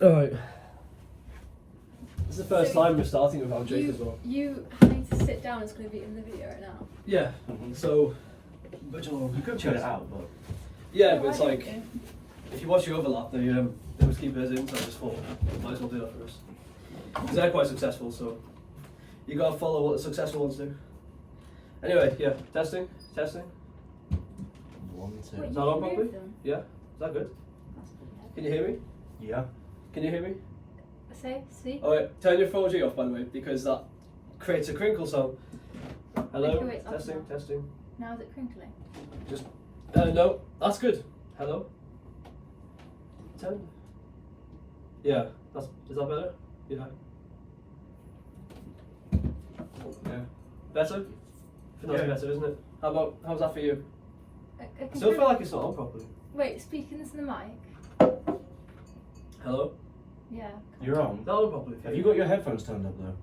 Alright. This is the first time we're starting without Jake as well. You having to sit down is going to be in the video right now. Yeah. So, You could cut it out, but yeah, No, but it's I like don't. if you watch the overlap, they always keep us in. So I just thought might as well do that first because they're quite successful. So you gotta follow what the successful ones do. Anyway, yeah, testing. 1, 2. Wait, Is you that on can properly? move them. Yeah, is that good? That's pretty heavy. Can you hear me? Yeah. Can you hear me? See? Oh wait, turn your 4G off by the way because that creates a crinkle sound. Hello, Okay, wait, it's off now. testing. Now is it crinkling? No, that's good. Hello. Turn. Yeah, is that better? Yeah. Yeah. Better? I think that's Yeah. better, isn't it? How's that for you? I I can still hear- feel like it's not on properly. Wait, speaking into the mic. Hello? Yeah. You're on. Is that on properly? Have you got your headphones turned up though?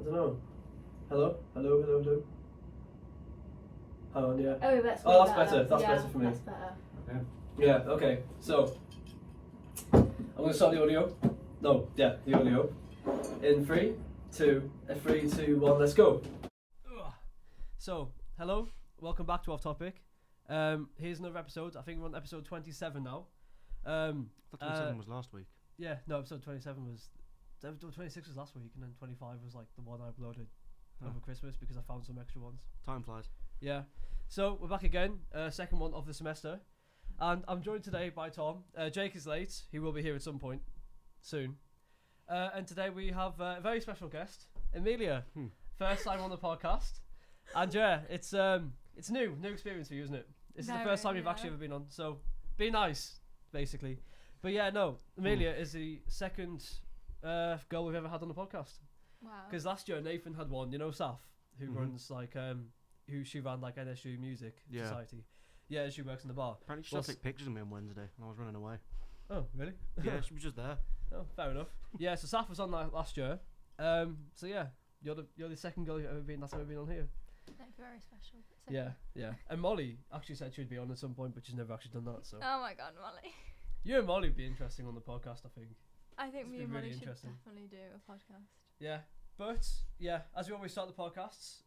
I don't know. Hello? Hello? Hold on, yeah. Oh, that's Oh, way that's better. That's Yeah, better for me. That's better. Yeah, okay. So, I'm going to start the audio. No, yeah, the audio. In 3, 2, 1, let's go. So, hello. Welcome back to Off Topic. Here's another episode. I think we're on episode 27 now. I thought 27 was last week. Yeah, no, episode 27 was... 26 was last week, and then 25 was like the one I uploaded over Christmas because I found some extra ones. Time flies. Yeah. So, we're back again. Second one of the semester. And I'm joined today by Tom. Jake is late. He will be here at some point soon. And today we have a very special guest, Amelia. First time on the podcast. And yeah, it's new experience for you, isn't it? This is the first time you've actually ever been on. So be nice, basically. But yeah, no, Amelia is the second girl we've ever had on the podcast. Wow. Because last year Nathan had one, you know, Saf, who runs like she ran like NSU Music Society. Yeah, she works in the bar. Apparently she took pictures of me on Wednesday and I was running away. Oh, really? Yeah, she was just there. Oh, fair enough. Yeah, so Saf was on that last year. So yeah, you're the second girl that's ever been on here. Like, very special. It's Yeah, okay. yeah. And Molly actually said she'd be on at some point, but she's never actually done that. So Oh my god, Molly. you and Molly would be interesting on the podcast, I think. I think It's me been and Molly really should interesting. definitely do a podcast. Yeah, but yeah, as we always start the podcasts,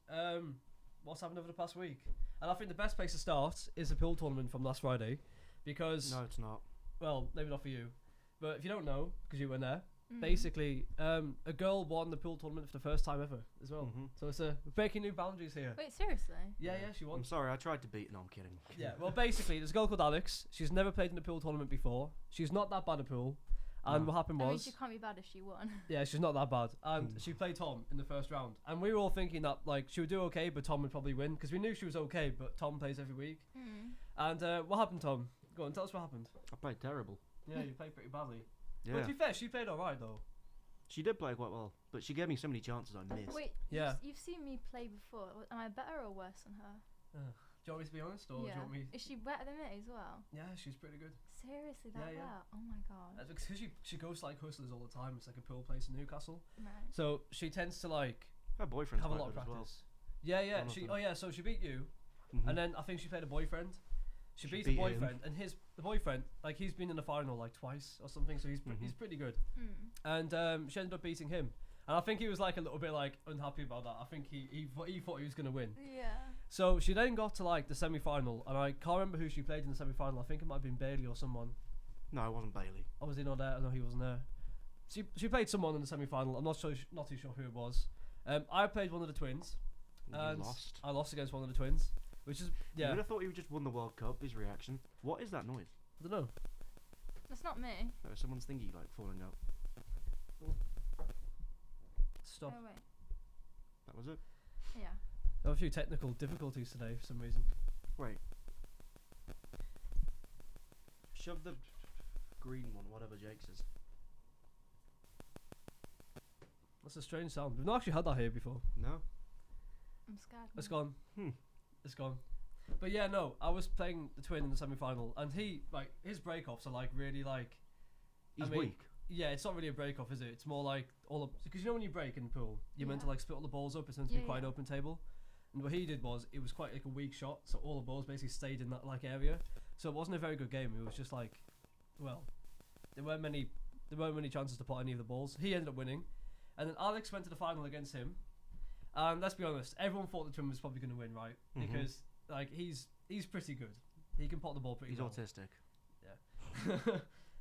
what's happened over the past week? And I think the best place to start is the pool tournament from last Friday, because No, it's not. well, maybe not for you, but if you don't know, because you weren't there, Mm. basically, a girl won the pool tournament for the first time ever as well. Mhm. So it's we're breaking new boundaries here. Wait, seriously? Yeah, she won. I'm sorry, I tried to beat. No, I'm kidding. Yeah, well, basically, there's a girl called Alex. She's never played in a pool tournament before. She's not that bad at pool. And No. what happened I mean, was, she can't be bad if she won. yeah, she's not that bad. And she played Tom in the first round. And we were all thinking that, like, she would do okay, but Tom would probably win. Because we knew she was okay, but Tom plays every week. Mm. And what happened, Tom? Go on, tell us what happened. I played terrible. Yeah, you played pretty badly. Yeah. But to be fair, she played alright, though. She did play quite well, but she gave me so many chances I missed. Wait, Yeah. you've seen me play before. Am I better or worse than her? Do you want me to be honest, or do you want me... Is she better than me as well? Yeah, she's pretty good. Seriously, that Yeah, yeah. well? Oh my god. That's because she goes to, like, Hustlers all the time. It's like a pool place in Newcastle. Right. So she tends to, like, Her boyfriend's have a quite lot of good as well. practice. Yeah, yeah. One of them. Oh yeah. So she beat you, Mhm. and then I think she played a boyfriend. She She beat the beat him. boyfriend, and the boyfriend, like, he's been in the final like twice or something. So he's Mhm. pretty good. Mm. And she ended up beating him, and I think he was like a little bit like unhappy about that. I think he thought he was gonna win. Yeah. So she then got to like the semi-final, and I can't remember who she played in the semi-final. I think it might have been Bailey or someone. No, it wasn't Bailey. Or was he not there? I know he wasn't there. She played someone in the semi-final. I'm not too sure who it was. I played one of the twins. You And lost. I lost against one of the twins, which is You yeah. would have thought he just won the World Cup. His reaction. What is that noise? I don't know. That's not me. That was someone's thingy like falling out. Stop. Oh wait. That was it. Yeah. I have a few technical difficulties today for some reason. Wait. Shove the green one, whatever Jake says. That's a strange sound. We've not actually had that here before. No. I'm scared. It's now. gone. Hmm. It's gone. But yeah, no, I was playing the twin in the semi-final, and he like his break-offs are like really like. He's I mean, weak. Yeah, it's not really a break-off, is it? It's more like because you know when you break in pool, you're meant to Yeah. like split all the balls up. It's meant to be Yeah, quite an yeah. open table. And what he did was it was quite like a weak shot, so all the balls basically stayed in that like area. So it wasn't a very good game. It was just like, well, there weren't many there weren't many chances to put any of the balls. He ended up winning, and then Alex went to the final against him. And let's be honest, everyone thought the twin was probably going to win, right? Mhm. Because like he's pretty good. He can pot the ball pretty He's well. autistic.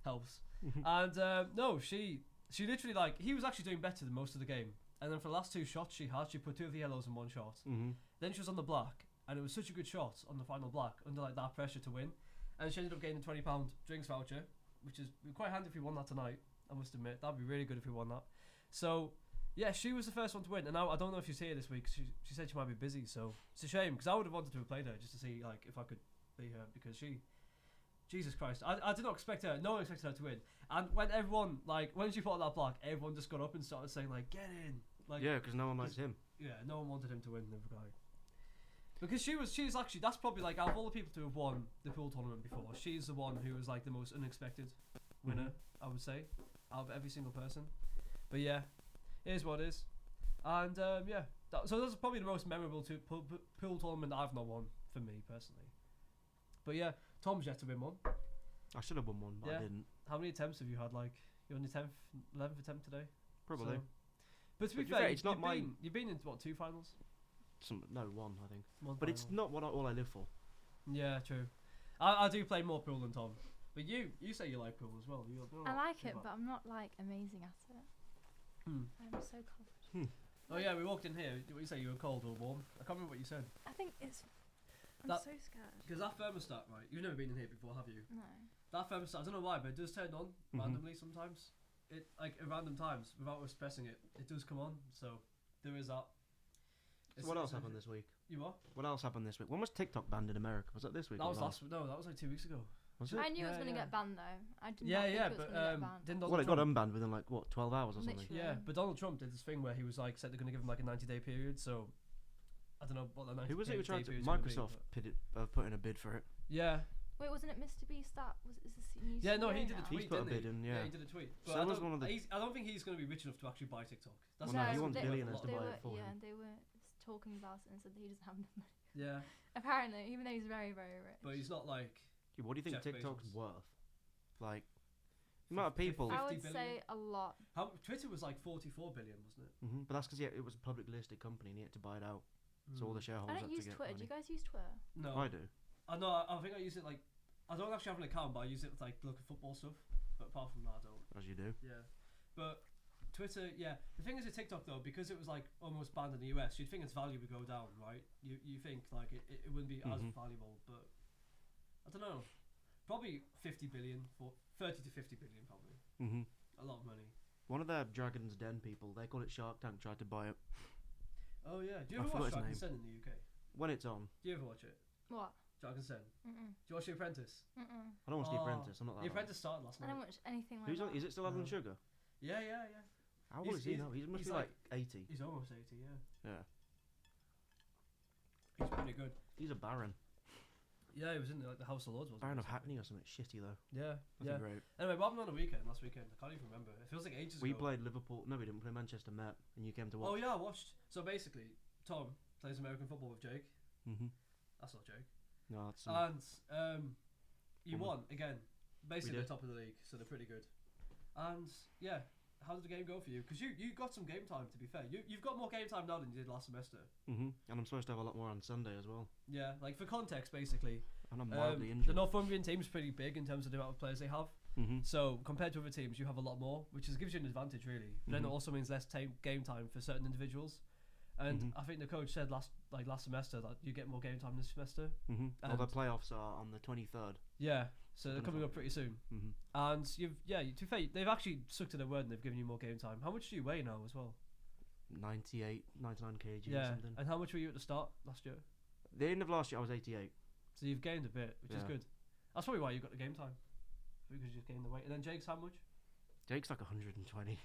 Helps. And no, she literally like he was actually doing better than most of the game. And then for the last two shots she put two of the yellows in one shot. Mm-hmm. Then she was on the black, and it was such a good shot on the final black under like that pressure to win. And she ended up getting a £20 drinks voucher, which is quite handy if we won that tonight. I must admit that'd be really good if we won that. So yeah, she was the first one to win, and now I don't know if she's here this week. She said she might be busy, so it's a shame because I would have wanted to have played her just to see like if I could beat her because she. Jesus Christ, I did not expect her. No one expected her to win. And when everyone when she put on that block, everyone just got up and started saying like, "Get in!" Like Yeah, because no one likes him. yeah, no one wanted him to win the guy. Because she's actually that's probably like out of all the people to have won the pool tournament before, she's the one who was like the most unexpected winner, I would say, out of every single person. But yeah, it is what it is. And yeah, so that's probably the most memorable pool tournament I've not won for me personally. But yeah, Tom's yet to win one. I should have won one, but Yeah. I didn't. How many attempts have you had? Like you're on your 10th, 11th attempt today. Probably. So, but to be But fair, it's not you've been in what, 2 finals? One, I think. One But it's final. not all I live for. Yeah, true. I do play more pool than Tom, but you say you like pool as well. I like it, but I'm not like amazing at it. Hmm. I'm so cold. Oh yeah, we walked in here. What you say? You were cold or warm? I can't remember what you said. I think it's. I'm That- so scared. Because that thermostat, right? You've never been in here before, have you? No. That thermostat, I don't know why, but it does turn on Mhm. randomly sometimes. It like at random times without us pressing it. It does come on, so there is that. So what else happened this week? You what? What else happened this week? When was TikTok banned in America? Was that this week? That or was last. No, that was like 2 weeks ago. Was it? I knew it was Yeah, going to yeah. get banned though. I did Yeah, not think yeah, it was but going to get banned. didn't Well, Donald it got Trump? unbanned within like what, 12 hours or something. Literally. Yeah, but Donald Trump did this thing where he was like said they're going to give him like a 90-day period. So I don't know what the 90-day Who was it who tried to? period's gonna be, Microsoft put in a bid for it. but- Yeah, Wait, wasn't it Mr. Beast that was? Is this new? yeah, no, he CEO did a now? tweet. He's put a didn't he? bid in, yeah. he did a tweet. But So I was don't, one of the- I don't think he's going to be rich enough to actually buy TikTok. That's Well, no, he that's wants what billionaires to they buy were, it for yeah, him. they were talking about it and said that he doesn't have enough money. Yeah, Apparently, even though he's very, very rich. but he's not like. Yeah, what do you think Jeff TikTok's Bezos. worth? Like, the amount of people. 50 I would billion? say a lot. How Twitter was like 44 billion, wasn't it? But that's because it was a public listed company and he had to buy it out. So all the shareholders I had don't to use get Twitter. Do money. you guys use Twitter? No, I do. I know. I think I use it like. I don't actually have an account, but I use it to like look at football stuff. But apart from that, I don't. As you do. Yeah, but Twitter, yeah. The thing is with TikTok though, because it was like almost banned in the US, you'd think its value would go down, right? You think like it wouldn't be as Mhm. valuable, but I don't know. Probably 50 billion, for 30 to 50 billion, probably. A lot of money. One of the Dragon's Den people, they call it Shark Tank, tried to buy it. Oh yeah. Do you I ever forgot watch his Dragon's name. Den in the UK? When it's on. Do you ever watch it? What? Dragon's Den. Do Mm-mm. you watch The Apprentice? Mm-mm. I don't watch The Oh, Apprentice. I'm not that. The old. Apprentice started last I night. don't watch anything like Who's that. on? Is it still Alan No. Sugar? Yeah. How old He's- is he he's- now? He must he's be like 80. He's almost 80. Yeah. Yeah. He's pretty good. He's a baron. Yeah, he was in like the House of Lords. Wasn't Baron he, of or something? Hackney or something shitty though. Yeah. Nothing great. Anyway, what happened on the weekend? Last weekend, I can't even remember. It feels like ages We ago. played Liverpool. No, we didn't play Manchester Met, and you came to watch. Oh yeah, I watched. So basically, Tom plays American football with Jake. That's not Jake. No, that's. And you Woman. won again. Basically, did. the top of the league, so they're pretty good. And yeah, how did the game go for you? Because you got some game time. To be fair, you've got more game time now than you did last semester. And I'm supposed to have a lot more on Sunday as well. Yeah, like for context, basically, And I'm mildly the injured. Northumbrian team's pretty big in terms of the amount of players they have. So compared to other teams, you have a lot more, which gives you an advantage really. But then it Mhm. also means less game time for certain individuals. And Mhm. I think the coach said last semester that you get more game time this semester. Well, the And- playoffs are on the 23rd. Yeah, so they're Gonna coming find up pretty soon. Mm-hmm. And to be fair, they've actually stuck to their word and they've given you more game time. How much do you weigh now as well? 98, 99 kg or Yeah, something. and how much were you at the start last year? The end of last year, I was 88. So you've gained a bit, which is Yeah. good. That's probably why you got the game time, because you've gained the weight. And then Jake's how much? Jake's like 120.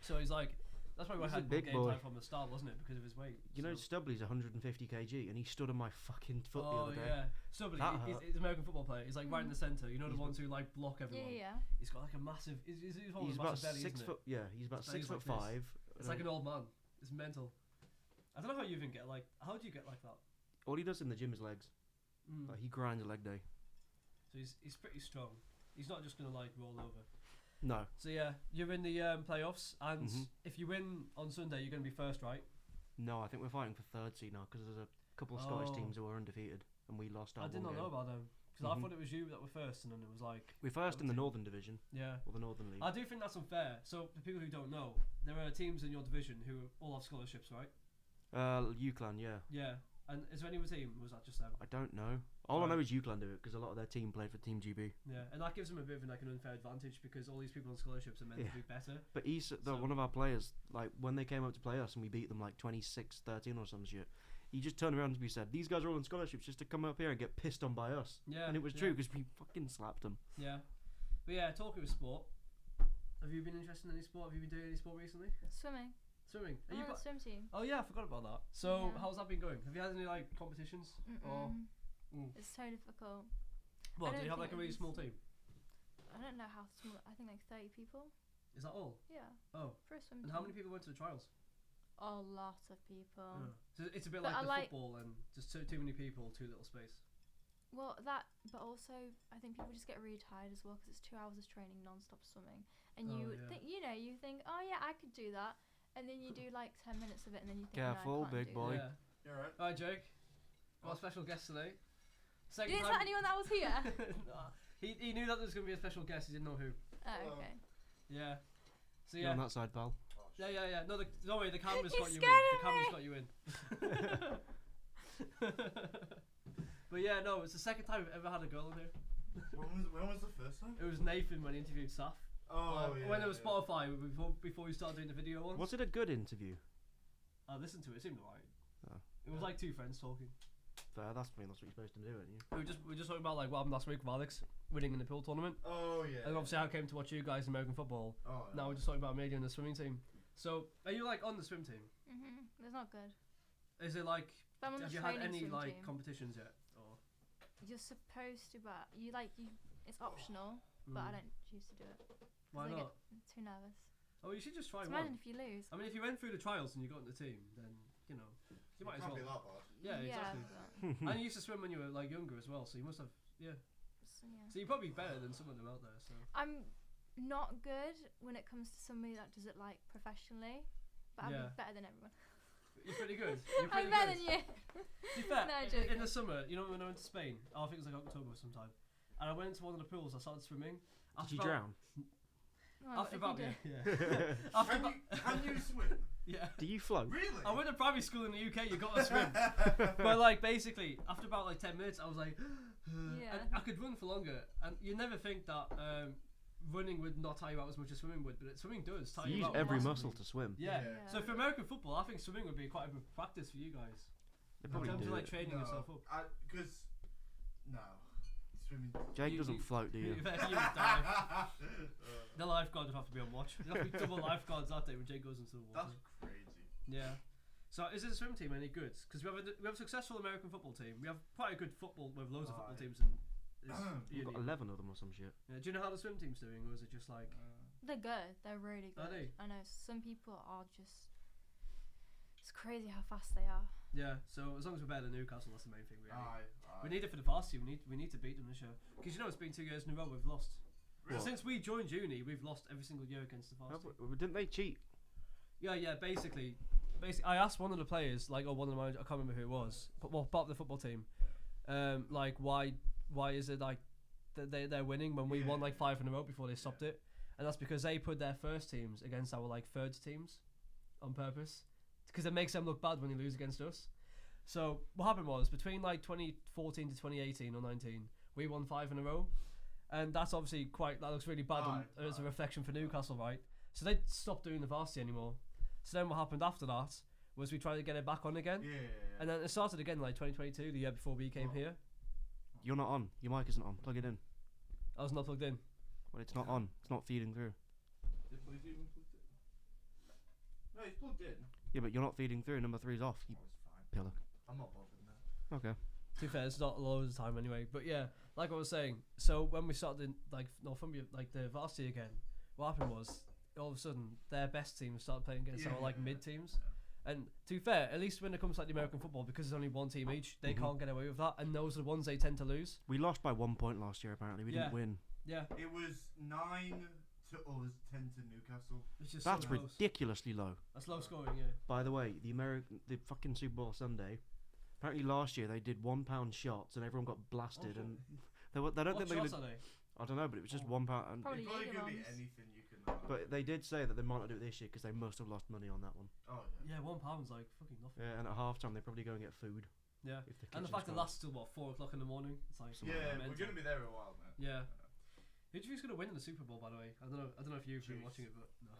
So he's like, that's probably why He's he a had more big game boy. time from the start, wasn't it? Because of his weight. You know, so. Stubley's 150 kg, and he stood on my fucking foot the Oh other day. yeah, somebody. That He's hurt. an American football player. He's like right in the centre. You know the He's ones who like block Yeah, everyone. yeah. He's got like a massive. He's one with He's a about massive belly, 6 isn't foot. it? Yeah, he's about His 6 belly's foot like this. 5. It's like an old man. It's mental. I don't know how you even get like. How do you get like that? All he does in the gym is legs. Mm. Like, he grinds a leg day. So he's pretty strong. He's not just gonna like roll over. No. So yeah, you're in the playoffs, and Mhm. if you win on Sunday, you're gonna be first, right? No, I think we're fighting for third seed now because there's a couple of Scottish Oh. teams who are undefeated, and we lost our I did one not know game. about them because I Mhm. thought it was you that were first, and then it was like We're first in the Other team. Northern Division, yeah. or the Northern League. I do think that's unfair. So for people who don't know, there are teams in your division who all have scholarships, right? UCLan, yeah. Yeah. And is there any other team? Or was that just them? I don't know. All I know Right. is UCLan do it because a lot of their team played for Team GB. Yeah, and that gives them a bit of like an unfair advantage because all these people on scholarships are meant Yeah. to be better. But So- one of our players, like when they came up to play us and we beat them like 26-13 or some shit, he just turned around and we said, "These guys are all on scholarships just to come up here and get pissed on by us." Yeah, And it was yeah. true because we fucking slapped them. Yeah, but yeah, talking of sport, have you been interested in any sport? Have you been doing any sport recently? Swimming. Swimming. Are I'm you on the ba- swim team. oh yeah, I forgot about that. So Yeah. how's that been going? Have you had any like competitions? Or Mm-mm. Mm. It's so difficult. what? Do don't you have think like a really it's- small team? I don't know how small. I think like 30 people. Is that all? Yeah, Oh, for a swim and team. how many people went to the trials? A lot of people. Yeah. So it's a bit But like I the like- football and just too many people, too little space. Well, that, but also I think people just get really tired as well because it's 2 hours of training non-stop swimming, and Oh, you yeah. think you think, oh yeah, I could do that, and then you do like 10 minutes of it, and then you think, Careful, no, I can't big do boy. that. Yeah. You alright? All right, Jake. Got a special guest today. You Second didn't tell time. anyone that was here. Nah, he knew that there was going to be a special guest. He didn't know who. Oh, Hello. okay. Yeah. So You're on yeah. that side, pal. Yeah. No, don't worry. The camera's He's got you in. scaring The camera's me. got you in. But yeah, no, it's the second time we've ever had a girl in here. When was the first time? It was Nathan when he interviewed Saf. When it was Spotify before we started doing the video one. Was it a good interview? I listened to it. It seemed alright. Oh. It was like two friends talking. Fair, that's what you're supposed to do, aren't you? We were just talking about like what happened last week with Alex winning in the pool tournament, Oh yeah. and obviously how I came to watch you guys in American football. Oh, Now we're just talking about Amelia and the swimming team. So, are you like on the swim team? It's not good. Is it like? But I'm on Have the you had training any swim like team. competitions yet? Or You're supposed to, but it's optional. But I don't choose to do it. 'cause Why I not? Get too nervous. Oh, you should just try So one. imagine if you lose. I mean, if you went through the trials and you got in the team, then you know you might as can't well. be that bad. Yeah, exactly. But, And you used to swim when you were like younger as well, so you must have. Yeah. so, yeah. So you're probably better than some of them out there. So. I'm not good when it comes to somebody that does it like professionally, but Yeah. I'm better than everyone. You're pretty good. You're pretty I'm better good. than you. To be fair, No, in joking. the summer, you know when I went to Spain, I think it was like October sometime, and I went into one of the pools. I started swimming. Did you drown? Oh, After if you about do. yeah. After Can about, you swim? yeah. Do you float? Really? I went to primary school in the UK. You got to swim, but like basically after about like 10 minutes, I was like, Yeah. and I could run for longer. And you never think that running would not tire you out as much as swimming would, but swimming does tire You you use out. every massively. muscle to swim. Yeah. Yeah. So for American football, I think swimming would be quite a good practice for you guys. They In probably terms do. of like it. training yourself up. Because no, swimming. Jake You- doesn't you- float, do You you? would die. The lifeguard would have to be on watch. There'd have to be double lifeguards that day when Jake goes into the water. That's crazy. Yeah. So is the swim team any good? Because we have a successful American football team. We have quite a good football with loads of football Aye. teams in this We've got uni. 11 of them or some shit. Yeah. Do you know how the swim team's doing, or is it just like? They're good. They're really good. Are they? I know some people are just. It's crazy how fast they are. Yeah. So as long as we're better than Newcastle, that's the main thing. Really. Aye. We need it for the varsity. We need to beat them this year. Because you know it's been 2 years in a row we've lost. Really? Since we joined uni, we've lost every single year against the Have varsity. we- Didn't they cheat? Yeah. Basically, I asked one of the players, like, or one of the managers, I can't remember who it was, but well, part of the football team, like, why is it like they're winning when we won like 5 in a row before they stopped it? And that's because they put their first teams against our like third teams on purpose, because it makes them look bad when they lose against us. So what happened was between like 2014 to 2018 or 19, we won 5 in a row, and that's obviously that looks really bad as a reflection for Newcastle, right? So they stopped doing the varsity anymore. So then what happened after that was we tried to get it back on again, Yeah. and then it started again like 2022, the year before we came here. You're not on. Your mic isn't on. Plug it in. I was not plugged in. Well, it's not on. It's not feeding through. Is he even plugged in? No, he's plugged in. Yeah, but you're not feeding through. Number 3's off. You Oh, it's fine. pillock. I'm not bothered now. Okay. To be fair, it's not loads of time anyway. But yeah, like I was saying, so when we started in like Northumbria, like the varsity again, what happened was all of a sudden their best teams started playing against our like mid teams. And to be fair, at least when it comes to like the American football, because there's only one team each, they can't get away with that, and those are the ones they tend to lose. We lost by 1 point last year, apparently. We Yeah. didn't win. Yeah, It was 9 to us, 10 to Newcastle. it's just That's so close. ridiculously low. That's low scoring, yeah. By the way, the fucking Super Bowl Sunday. Apparently last year they did £1 shots and everyone got blasted, Oh. and they don't What think they're shots gonna. are they? I don't know, but it was just Oh. £1. And, Probably It's probably legal going to be ones. anything you can. but they did say that they might not do it this year because they must have lost money on that one. Oh, yeah. Yeah, £1's like fucking nothing. Yeah, and at halftime they probably go and get food. Yeah. If the And the kitchen's fact it closed. lasts till what 4 o'clock in the morning. It's like Something like Yeah, mental. we're going to be there a while, man. Yeah. Who do you think's gonna win in the Super Bowl? By the way, I don't know if you've been Chiefs. watching it, but no.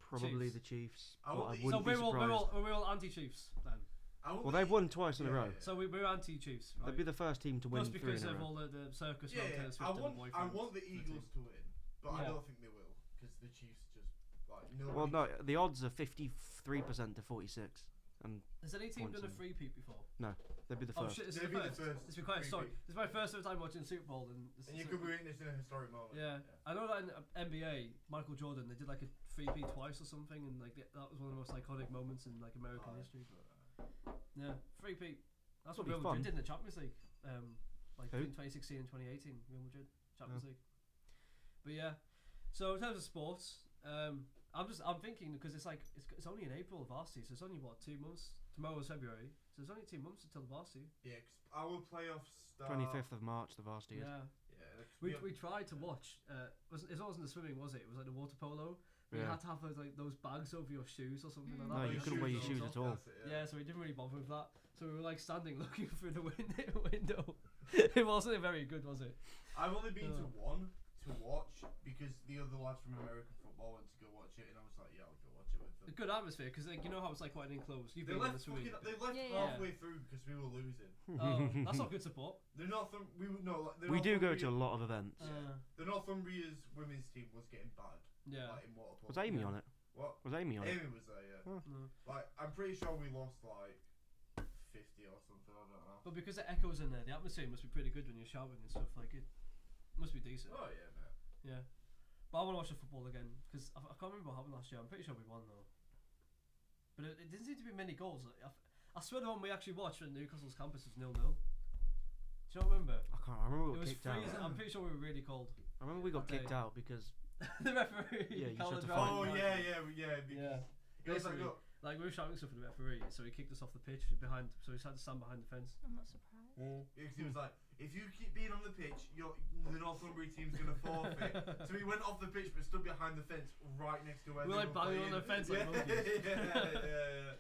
Probably Chiefs. the Chiefs. I but want I the- So wouldn't be surprised. we're all anti-Chiefs then. Well, they've won twice in a row. So we're anti-Chiefs, right? They'd be the first team to win Just 3 because in a of row. all the circus Yeah, around yeah. Taylor I Swift and want the I boyfriends want the for team. Eagles to win, but I Yeah. don't think they will because the Chiefs just like no. Well, no, the odds are 53% to 46, and Has any team points done a in. three-peat before? they'd be the Oh first. shit, this is They'd the be the first. first This is quite a story. three-peat. This is my first ever time watching the Super Bowl, and this And is you could be witnessing a historic moment. Yeah, I know that in NBA, Michael Jordan, they did like a three-peat twice or something, and like that was one of the most iconic moments in like American Oh, history. Yeah, three-peat. That's what That'd Real be Madrid fun. did in the Champions League. Like Who? in 2016 and 2018, Real Madrid Champions League. But yeah, so in terms of sports, I'm thinking because it's only in April varsity, so it's only what 2 months. Tomorrow's February, so it's only 2 months until the varsity. Yeah, 'cause our playoffs start 25th of March, the varsity is. Yeah, Yeah, we tried to watch. It wasn't the swimming, was it? It was like the water polo. But you Yeah. had to have those bags over your shoes or something like that. No, Like you couldn't wear your shoes at all. Yeah, so we didn't really bother with that. So we were like standing looking through the window. It wasn't very good, was it? I've only been to Oh. one to watch because the other lads from American football went to go watch it, and I was like, yeah, I'll go watch it with A them. good atmosphere because like, you know how it's like quite an enclosed. You've They been in the left, swimming. they left Yeah, yeah. halfway through because we were losing. Oh, that's not good support. The We do go to a lot of events. The Northumbria's women's team was getting bad. Yeah. Like in water polo. Was Amy Yeah. on it? What? Was Amy on it? Amy was there, yeah. Oh. No. Like, I'm pretty sure we lost like 50 or something. I don't know. But because it echoes in there, the atmosphere must be pretty good when you're shouting and stuff. Like it must be decent. Oh yeah, man. Yeah. But I want to watch the football again because I can't remember what happened last year. I'm pretty sure we won though. But it didn't seem to be many goals. I swear the one we actually watched at Newcastle's campus was 0-0. Do you not remember? I remember we It got was kicked out. freezing. I'm pretty sure we were really cold. I remember we got Okay. kicked out because The referee. Yeah, you Callum just had to Brown. Oh Right. yeah. Because Yeah. it was like, Basically, look, like we were shouting stuff at the referee, so he kicked us off the pitch behind. So we had to stand behind the fence. I'm not surprised. because he was like, if you keep being on the pitch, the Northumbria team's gonna forfeit. So he went off the pitch but stood behind the fence right next to where We're they like were banging on playing. the fence like yeah, monkeys. yeah.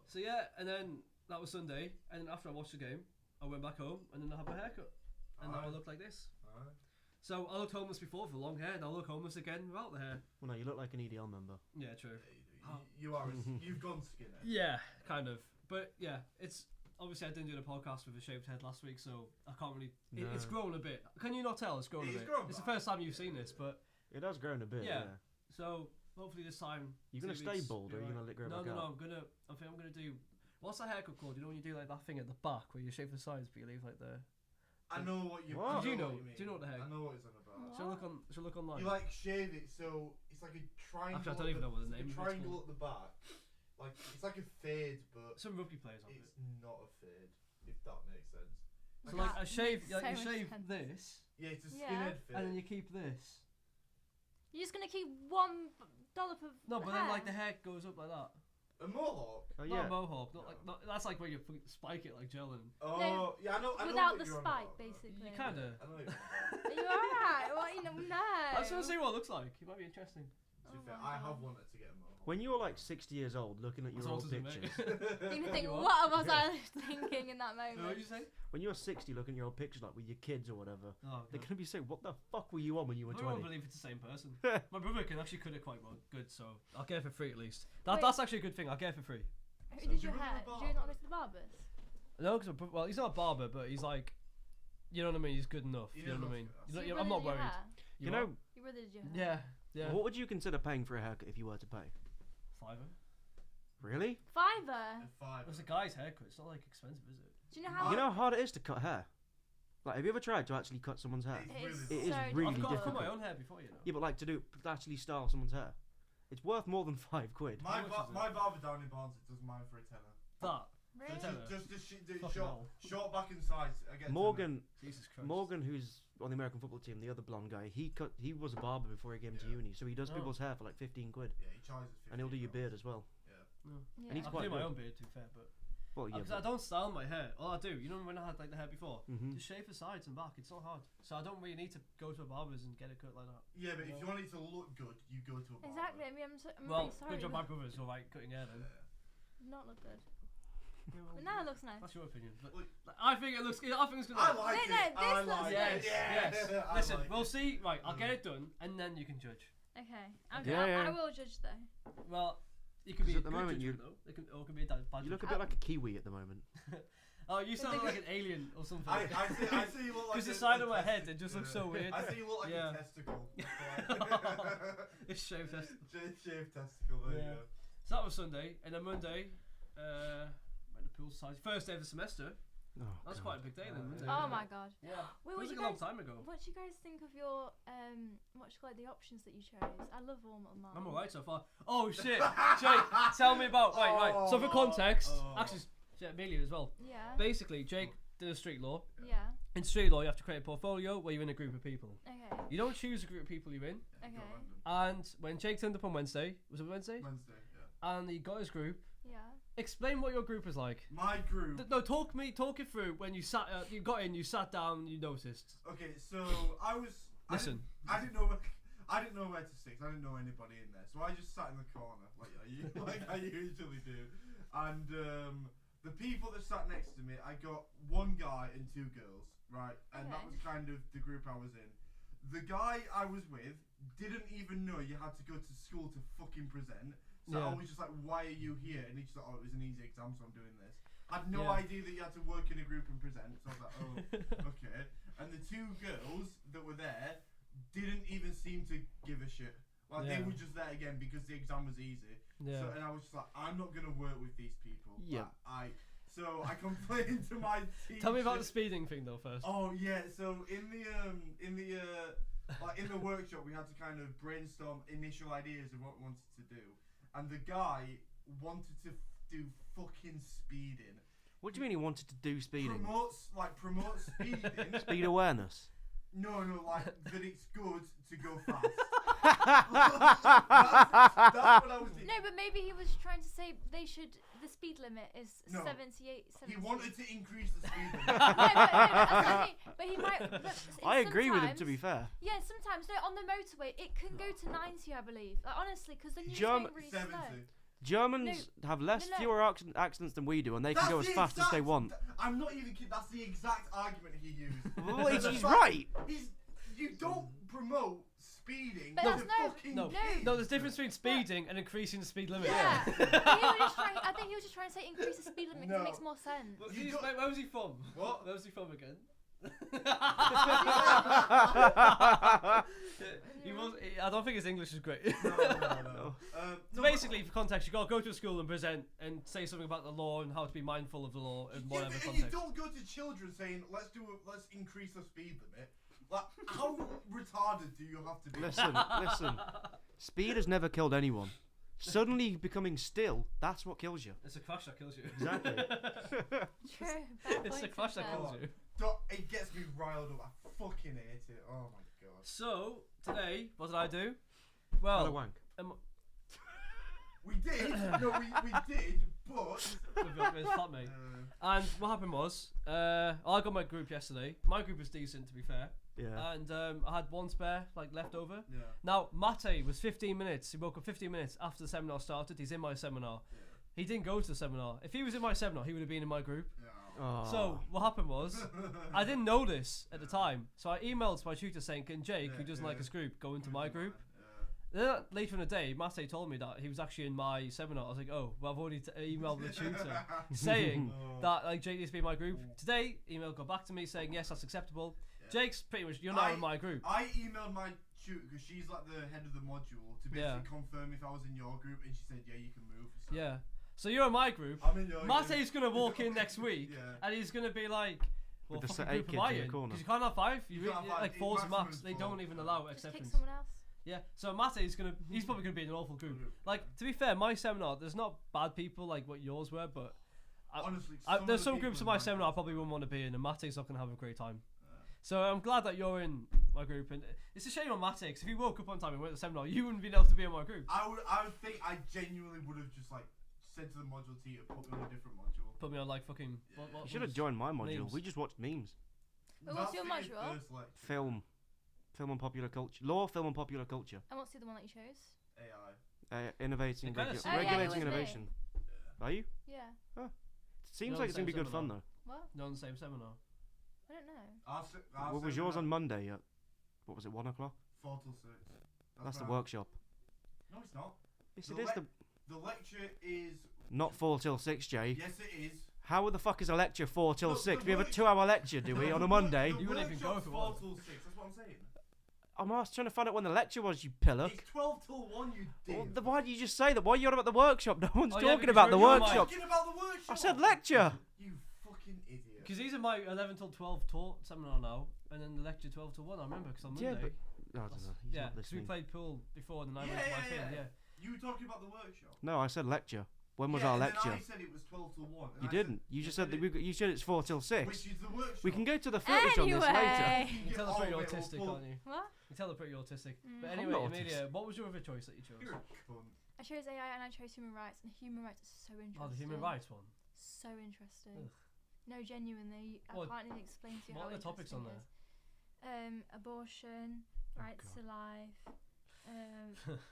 So yeah, and then that was Sunday, and then after I watched the game, I went back home, and then I had my haircut, and now I Alright. look like this. Alright. So I looked homeless before for long hair, and I look homeless again without the hair. well, no, you look like an EDL member. Yeah, true. You are. You've gone skinner. Yeah, kind of. But yeah, it's obviously I didn't do the podcast with a shaved head last week, so I can't really. It's No. grown a bit. Can you not tell? It's grown a It's bit. grown It's the back. first time you've seen this, but It has grown a bit. Yeah. Yeah. so hopefully this time. You gonna 2 stay weeks- bald or are you you're gonna let grow No, back no, no. out? I think I'm gonna do. What's that haircut called? You know when you do like that thing at the back where you shave the sides, but you leave like the. I know what you. What? I Do you know? What you mean. Do you know what the heck? I know what it's on about. Shall I look on? Shall I look online? You like shave it so it's like a triangle. Actually, I don't at even know what the it's name like of a it's triangle called. at the back. Like it's like a fade, but Some rugby players have it. it's not a fade. If that makes sense. So like That I shave, makes like so you much shave sense. this, Yeah, it's a Yeah. skinhead fade. and then you keep this. You're just gonna keep $1 of No, but hair. then like the hair goes up like that. a mohawk. Oh Not yeah. a mohawk. Not like that's like where you spike it like gel and. Oh yeah, I know. I know Without what the you're on spike, about. basically. You kinda. I know. What you're on Are you alright? What, you know, no. I just want to see what it looks like. It might be interesting. about. To be Oh fair, my I have God. wanted to get a mohawk. When you were like 60 years old, looking at your That's old autism, mate. pictures. You're gonna think, You what was I thinking in that What did moment? you say? When you were 60, looking at your old pictures, like with your kids or whatever, Oh, they're God. gonna be saying, "What the fuck were you on when you were I won't 20?" believe it's the same person. My brother can actually cut it quite well, good, so I'll get it for free at least. Wait. That's actually a good thing. I'll get it for free. Who So- did your Do you hair? remember Did you not go barbers? to the barbers? No, because well, he's not a barber, but he's like, you know what I mean. He's good enough. He You know what I does mean. look You So know, your I'm brother not did your worried. hair? You what? know, Your brother did your hair? Yeah, yeah. what would you consider paying for a haircut if you were to pay? Fiver. Really? Fiver. A five. It's a guy's haircut. It's not like expensive, is it? Do you know how? You know how hard it is to cut hair. Like, have you ever tried to actually cut someone's hair? It's It really is It is so really I've got difficult. my own hair before, you know. Yeah, but like to actually style someone's hair, it's worth more than £5. My How much is it? my barber down in Barnsley does mine for a tenner. That. Really? Terror. Just Fucking hell. short back and sides. Again, Morgan, Jesus Christ. Morgan, who's on the American football team, the other blonde guy, he was a barber before he came to Yeah. uni, so he does Oh. people's hair for like 15 quid, Yeah, he charges. and he'll do your 15 beard as well. Yeah. And he's I quite can do my good. own beard, to be fair, but Well, yeah. because I don't style my hair. All I do, you know, when I had like the hair before, Mhm. just shave the sides and back. It's not hard, so I don't really need to go to a barber's and get it cut like that. Yeah, but if you want it to look good, you go to a barber. Exactly. I mean, I'm Well, really sorry. good job, but my brothers were like cutting hair then. not look good. Yeah, well, But now it looks nice. that's your opinion, but Well, like, I think it looks. I think it's gonna. I look- like No, it. no, I this looks like Yes, it. yes. Yeah, I Listen, like we'll it. see. Right, I'll get it done, and then you can judge. Okay. Yeah, I yeah. will judge though. Well, you can be 'Cause a at the good moment judgment, though. It can, or it can be a bad You look a judgment. bit like a kiwi at the moment. Oh, you sound like an alien or something. I see you look like Because the a- side a of my head, testi- it just looks yeah. so weird. I see you look like Yeah. a testicle. It's shaved test. Shaved testicle, there Yeah. you go. So that was Sunday, and then Monday, went to poolside. First day of the semester. Oh, That's God. quite a big day then, Yeah. Monday. Oh my god. Yeah. Wait, Feels what like you a long guys? time ago. What do you guys think of your what you call it, the options that you chose? I love all of mine. I'm alright so far. Oh shit, Jake, tell me about. Right. So for context, Oh. actually, shit, Amelia as well. Yeah. Basically, Jake did a street law. Yeah. In street law, you have to create a portfolio where you're in a group of people. Okay. You don't choose a group of people you're in. Yeah, go Okay. random. And when Jake turned up on Wednesday, was it Wednesday? Wednesday, yeah. And he got his group. Yeah. Explain what your group is like. My group. No, talk it through when you sat. You got in, you sat down, you noticed. Okay, so I was. Listen. I didn't know. I didn't know where to sit. 'Cause I didn't know anybody in there, so I just sat in the corner like I usually do. And the people that sat next to me, I got one guy and two girls, right? And that Okay. was kind of the group I was in. The guy I was with didn't even know you had to go to school to fucking present. So Yeah. I was just like, why are you here? And he just like, oh, it was an easy exam, so I'm doing this. I had no Yeah. idea that you had to work in a group and present, so I was like, oh, okay. And the two girls that were there didn't even seem to give a shit. Like, Yeah. they were just there again because the exam was easy. Yeah. So, and I was just like, I'm not going to work with these people. Yeah. So I complained to my teacher. Tell me about the speeding thing though first. Oh yeah, so in the workshop we had to kind of brainstorm initial ideas of what we wanted to do, and the guy wanted to do fucking speeding. What do you mean he wanted to do speeding? Promote speeding. Speed awareness. No, like that it's good to go fast. That's what I was thinking. No, but maybe he was trying to say the speed limit is No. 78. He wanted to increase the speed limit. No, but he might. But I agree with him, to sometimes- be fair. Yeah, sometimes on the motorway it can go to 90, I believe. Like, honestly, because then you're just Germ- going really 70. slow. Germans have less no. fewer accidents than we do, and they can That's go as the fast as they exact- want. I'm not even kidding. That's the exact argument he used. Well, he's That's right. You don't promote speeding. But to that's no- fucking No, kids. no, there's a difference between speeding and increasing the speed limit. Yeah. But I think he was just trying to say increase the speed limit because No. it makes more sense. Well, You where don't- was he from? What? Where was he from again? He was. I don't think his English is great. No. So basically, for context, you gotta go to a school and present and say something about the law and how to be mindful of the law in Yeah, whatever and you context. don't go to children saying let's increase the speed limit. Like, how retarded do you have to be? Listen. Speed has never killed anyone. Suddenly becoming still, that's what kills you. It's a crash that kills you. Exactly. True. It's a crash that kills you. It gets me riled up. I fucking hate it. Oh my god. So today, what did I do? Had a Well, wank. We did. No, we did. But. it's flat, mate. And what happened was, I got my group yesterday. My group was decent, to be fair. Yeah. And I had one spare, like, left over. Yeah. Now, Mate was 15 minutes. He woke up 15 minutes after the seminar started. He's in my seminar. He didn't go to the seminar. If he was in my seminar, he would have been in my group. Oh. So, what happened was, I didn't know this at the time. So, I emailed my tutor saying, can Jake, who doesn't like his group, go into my group? Then later in the day, Mate told me that he was actually in my seminar. I was like, oh, well, I've already emailed the tutor saying that like Jake needs to be in my group. Today, email got back to me saying, yes, that's acceptable. Yeah. Jake's pretty much, you're now in my group. I emailed my tutor because she's like the head of the module to basically Yeah. confirm if I was in your group, and she said, yeah, you can move. So Yeah. So you're in my group. I'm in your group. Mate's going to walk in next week Yeah. and he's going to be like, what With the fucking 8 group am kids I in the in? corner. Because you can't have 5. You You can't really, have like five. 4's the Maximum max. is They 4. don't even allow Just kick acceptance. someone else. Yeah, so Mate's he's probably gonna be in an awful group. Like, to be fair, my seminar, there's not bad people like what yours were, but Honestly, There's some of the groups in people my in seminar I group- probably wouldn't want to be in, and Mate's not going to have a great time. Uh, So I'm glad that you're in my group, and it's a shame on Mate, 'cause if he woke up on time and went to the seminar, you wouldn't be able to be in my group. I would think I genuinely would have just like said to the module teacher, put me on a different module. Put me on like fucking. Yeah. You should have joined my module. Memes. We just watched memes. But what's your That's his module? first lecture. Film and popular culture. Law, film and popular culture. And what's the other one that you chose? AI. Innovating, It kinda seems- Oh, yeah, it regulating was me. innovation. Yeah. Are you? Yeah. Seems You're like on it's the gonna be same good fun seminar. though. What? Not on the same seminar. I don't know. Our What was yours on seminar, Monday at? What was it? 1 o'clock. 4 till 6. That's the right. workshop. No, it's not. Yes, The it is. le- The lecture is. Not 4 till 6, Jay. Yes, it is. How the fuck is a lecture 4 till The- 6? the We have a work- 2-hour lecture, do we, on a Monday? You wouldn't even go if it 4 was. till 6. That's what I'm saying. I'm trying to find out when the lecture was, you pillock. It's 12 till 1. You Well, did. why do you just say that? Why are you on about the workshop? No one's Oh, yeah, talking because about the you're in your workshop. Talking about the workshop. I said lecture. You fucking idiot. Because he's in my 11 till 12 taught seminar now, and then the lecture 12 till 1. I remember because on Yeah, Monday. but I don't know. He's Yeah, not because we listening. played pool before, and then I Yeah, went to my yeah, thing. yeah. Yeah. You were talking about the workshop. No, I said lecture. When was Yeah, our and lecture? Then I said it was 12 till 1. and You I didn't. Said, You just yes, said I that did. you said it's 4 till 6. Which is the workshop. We can go to the footage on this later. Anyway. You can tell us Oh, pretty wait, autistic, well, aren't you? What? You can tell they're pretty autistic. Mm. But I'm anyway, not Amelia, what was your other choice that you chose? You're a cunt. I chose AI and I chose human rights, and human rights is so interesting. Oh, the human rights one. So interesting. Ugh. No, genuinely, I What- can't even explain to you what how are the topics on interesting it is. Abortion, Oh, rights God. to life,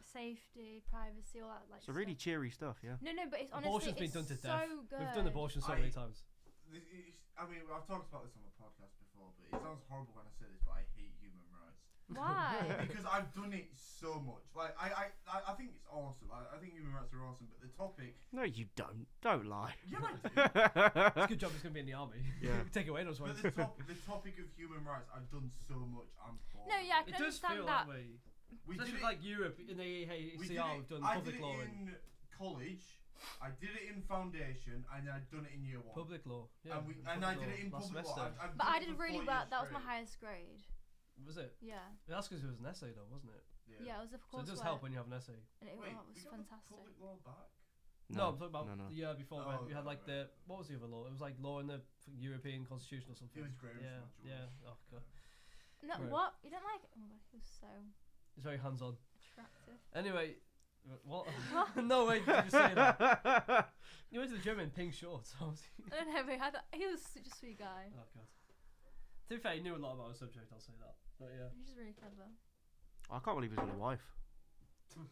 safety, privacy, all that like. So really stuff. cheery stuff, yeah. No, but it's honestly Abortion's been it's done to so death. good. We've done abortion so many times. I mean, I've talked about this on the podcast before, but it sounds horrible when I say this, but I hate human rights. Why? Because I've done it so much. Like, I think it's awesome. I think human rights are awesome, but the topic. No, you don't. Don't lie. Yeah, I do. It's a good job it's going to be in the army. Yeah. Take away those But ones. the topic of human rights, I've done so much. I'm bored. No, yeah, I It can does understand feel that. that way. We did Especially it. like Europe in the We did AHCR, it. we've done I public did law it and in college. I did it in foundation, and I'd done it in year 1. public law. Yeah, and I did it in last public semester. law. I've But done I it did for really 4 well. years That was my straight. highest grade. Was it? Yeah. That's because it was an essay, though, wasn't it? Yeah, it was a So course. it does help when you have an essay. And it, Wait, oh, it was we got the fantastic. public law back? No, I'm talking about no. the year before when Oh, we had like right. what was the other law? It was like law in the European Constitution or something. It was Graham's Yeah, module. yeah. Oh god, No, Right. what? You don't like it? Oh my god, he was so it's very hands-on. attractive. Anyway, what? No way, did you say that? You went to the gym in pink shorts. I don't know, but he was such a sweet guy. Oh god. To be fair, he knew a lot about the subject. I'll say that. But yeah. He's just really clever. I can't believe he's got a wife.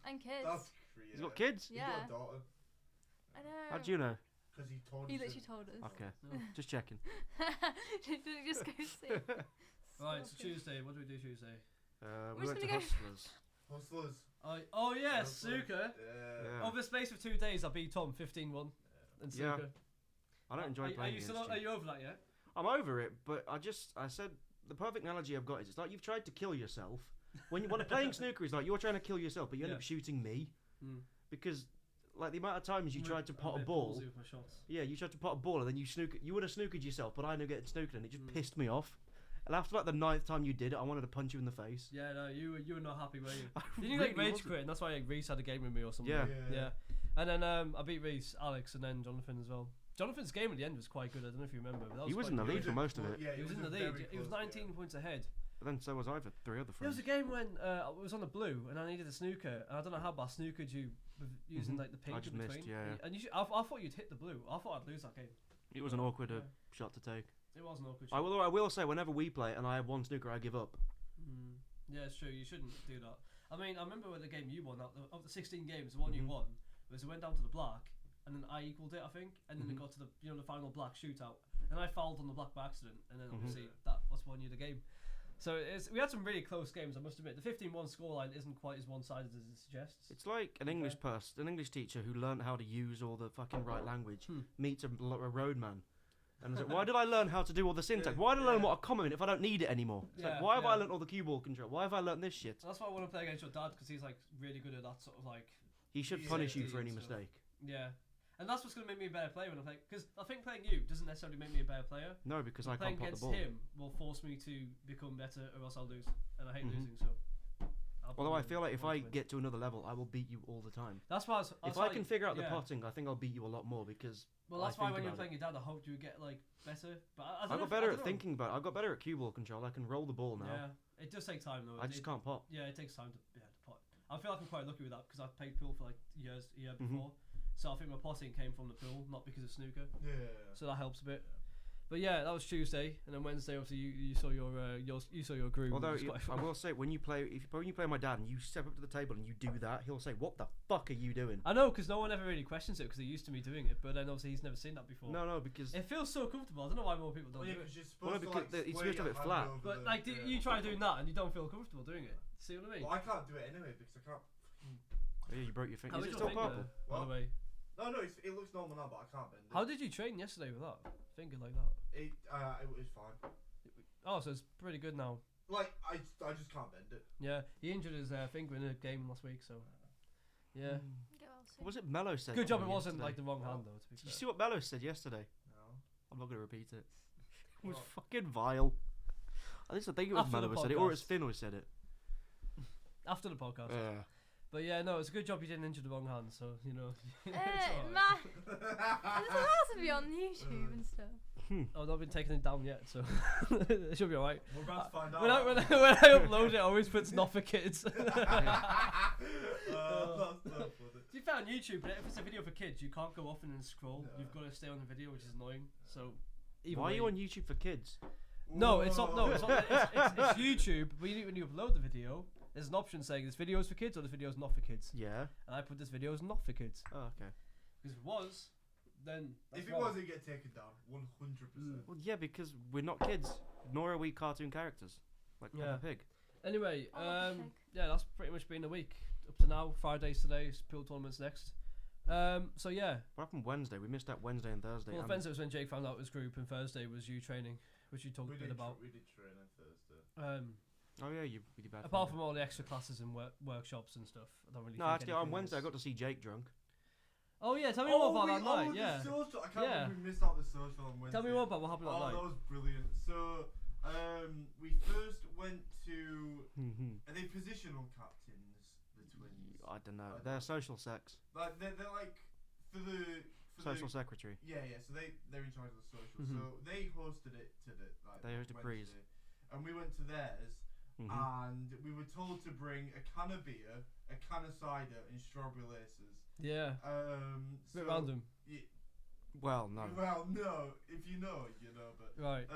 And kids. That's creative. He's got kids. He's Yeah. got a daughter. I know. How do you know? Because he told He us. literally told us. Okay, No. just checking. Didn't just go see. Right, so Stop it. Tuesday. What do we do Tuesday? We just went to gonna go- Hustlers. Hustlers. Oh yes, Hustlers. Suka. Yeah. Over the space of 2 days, I beat Tom 15-1. And Yeah. Suka. I don't enjoy Are playing you still? against Are you. you over that yet? I'm over it, but I said the perfect analogy I've got is it's like you've tried to kill yourself. When playing snooker is like you're trying to kill yourself, but you end Yeah. up shooting me Mm. because like the amount of times you tried to pot a bit ball. ballsy with my shots. Yeah, you tried to pot a ball and then you would have snookered yourself, but I ended up getting snookered and it just Mm. pissed me off. And after like the 9th time you did it, I wanted to punch you in the face. Yeah, no, you were not happy, were you? I You didn't like really rage wasn't. quit, and that's why like, Reese had a game with me or something. Yeah. Yeah. And then I beat Reese, Alex, and then Jonathan as well. Jonathan's game at the end was quite good. I don't know if you remember. But that He was in the quite lead good. for most of it. Yeah, He was in a the lead. very He was close 19 game. points ahead. But then so was I for 3 other There was friends. a game when I was on the blue and I needed a snooker, and I don't know how, but I snookered you with using Mhm. like the pink I in just missed, between. yeah. And I thought you'd hit the blue. I thought I'd lose that game. It was an awkward Yeah. shot to take. It was an awkward. I will say whenever we play and I have one snooker, I give up. Mm. Yeah, it's true. You shouldn't do that. I mean, I remember when the game you won, of the 16 games, the one you Mhm. won was it went down to the black, and then I equalled it, I think, and then it Mhm. got to the the final black shootout, and I fouled on the black by accident, and then Mhm. obviously that was won you the game. So we had some really close games, I must admit. The 15-1 scoreline isn't quite as one-sided as it suggests. It's like an English an English teacher who learned how to use all the fucking right language Hmm. meets a roadman. And is like, why did I learn how to do all the syntax? Yeah, Why did I learn yeah. what a comma meant if I don't need it anymore? It's Yeah, like, why have I yeah. learned all the cue ball control? Why have I learned this shit? So that's why I want to play against your dad, because he's like really good at that sort of like. He should Yeah, punish you yeah, for any so- mistake. Yeah. And that's what's going to make me a better player when I play. Because I think playing you doesn't necessarily make me a better player. No, because I Playing can't pot the against ball. him will force me to become better, or else I'll lose. And I hate Mhm. losing, so. Although I feel like if I get to another level, I will beat you all the time. That's why. If I can figure out the potting, I think I'll beat you a lot more because. Well, that's I why think when you were about playing your dad, I hoped you would get like better. But I I don't got know better I at don't know. thinking about it. I got better at cue ball control. I can roll the ball now. Yeah, it does take time though. I just can't pot. Yeah, it takes time to pot. I feel like I'm quite lucky with that because I've played pool for like a year Mhm. before, so I think my potting came from the pool, not because of snooker. Yeah. So that helps a bit. But yeah, that was Tuesday, and then Wednesday, obviously, you saw your groove. Although which was quite I fun. will say, when you play my dad and you step up to the table and you do that, he'll say, "What the fuck are you doing?" I know, because no one ever really questions it because they're used to me doing it, but then obviously he's never seen that before. No, because It feels so comfortable. I don't know why more people don't Well, yeah, do it. because you're Well, supposed to because like it's sway supposed to your be hand flat. over But the- like, you try doing that and you don't feel comfortable doing it. See what I mean? Well, I can't do it anyway because I can't. oh, yeah, you broke your finger. How Is was it your still finger, purple? by the What? way? No, it looks normal now, but I can't bend it. How did you train yesterday with that finger like that? It was fine. Oh, so it's pretty good now. Like I just can't bend it. Yeah, he injured his finger in a game last week, so yeah. Get well soon. What was it Mello said? Good job. to It me wasn't yesterday? like the wrong Oh. hand though. To be Did you fair. see what Mello said yesterday? No. I'm not going to repeat it. It was What? fucking vile. I think it was After Mello the who said it, or it's podcast. Finn who said it. After the podcast. Yeah. But yeah, no, it's a good job you didn't injure the wrong hand, so you know. it's alright. Ma, it's allowed to be on YouTube and stuff. I've not been taking it down yet, so it should be alright. We're about to find out. When I upload it, I always put not for kids. To That's so funny. be fair, on YouTube, but if it's a video for kids, you can't go off and then scroll. No. You've got to stay on the video, which is annoying. So, either Why are way- you on YouTube for kids? No, it's not. No, Whoa. it's not. It's YouTube. But when you upload the video, there's an option saying this video is for kids or this video is not for kids. Yeah. And I put this video is not for kids Oh, okay. because if it was, then that's If it wrong. was, it'd get taken down 100%. Well, yeah, because we're not kids, nor are we cartoon characters, like Yeah. Peppa Pig. Anyway, Oh, pig. yeah, that's pretty much been the week up to now. Fridays today, pool tournaments next. So yeah, What happened Wednesday? We missed out Wednesday and Thursday. well, and- Wednesday was when Jake found out his group, and Thursday was you training, which you talked a bit about. We did train on Thursday. Oh yeah, you really bad. Apart from all the extra classes and workshops and stuff, I don't really. No, think actually, on anything Wednesday I else. got to see Jake drunk. Oh yeah, tell me more about that night. The Yeah, social. I can't Yeah. believe we missed out the social on Wednesday. tell me more about what happened that Oh, night. that was brilliant. So, we first went to. Are they positional captains? The twins. I don't know. I They're don't- social sex, Like they're like for the. social secretary. Yeah. So they're in charge of the social. Mhm. So they hosted it to the like. They hosted Breeze. Wednesday, and we went to theirs. And we were told to bring a can of beer, a can of cider, and strawberry laces. Yeah, So bit random. Well, no. Well, no, if you know, you know. But Right.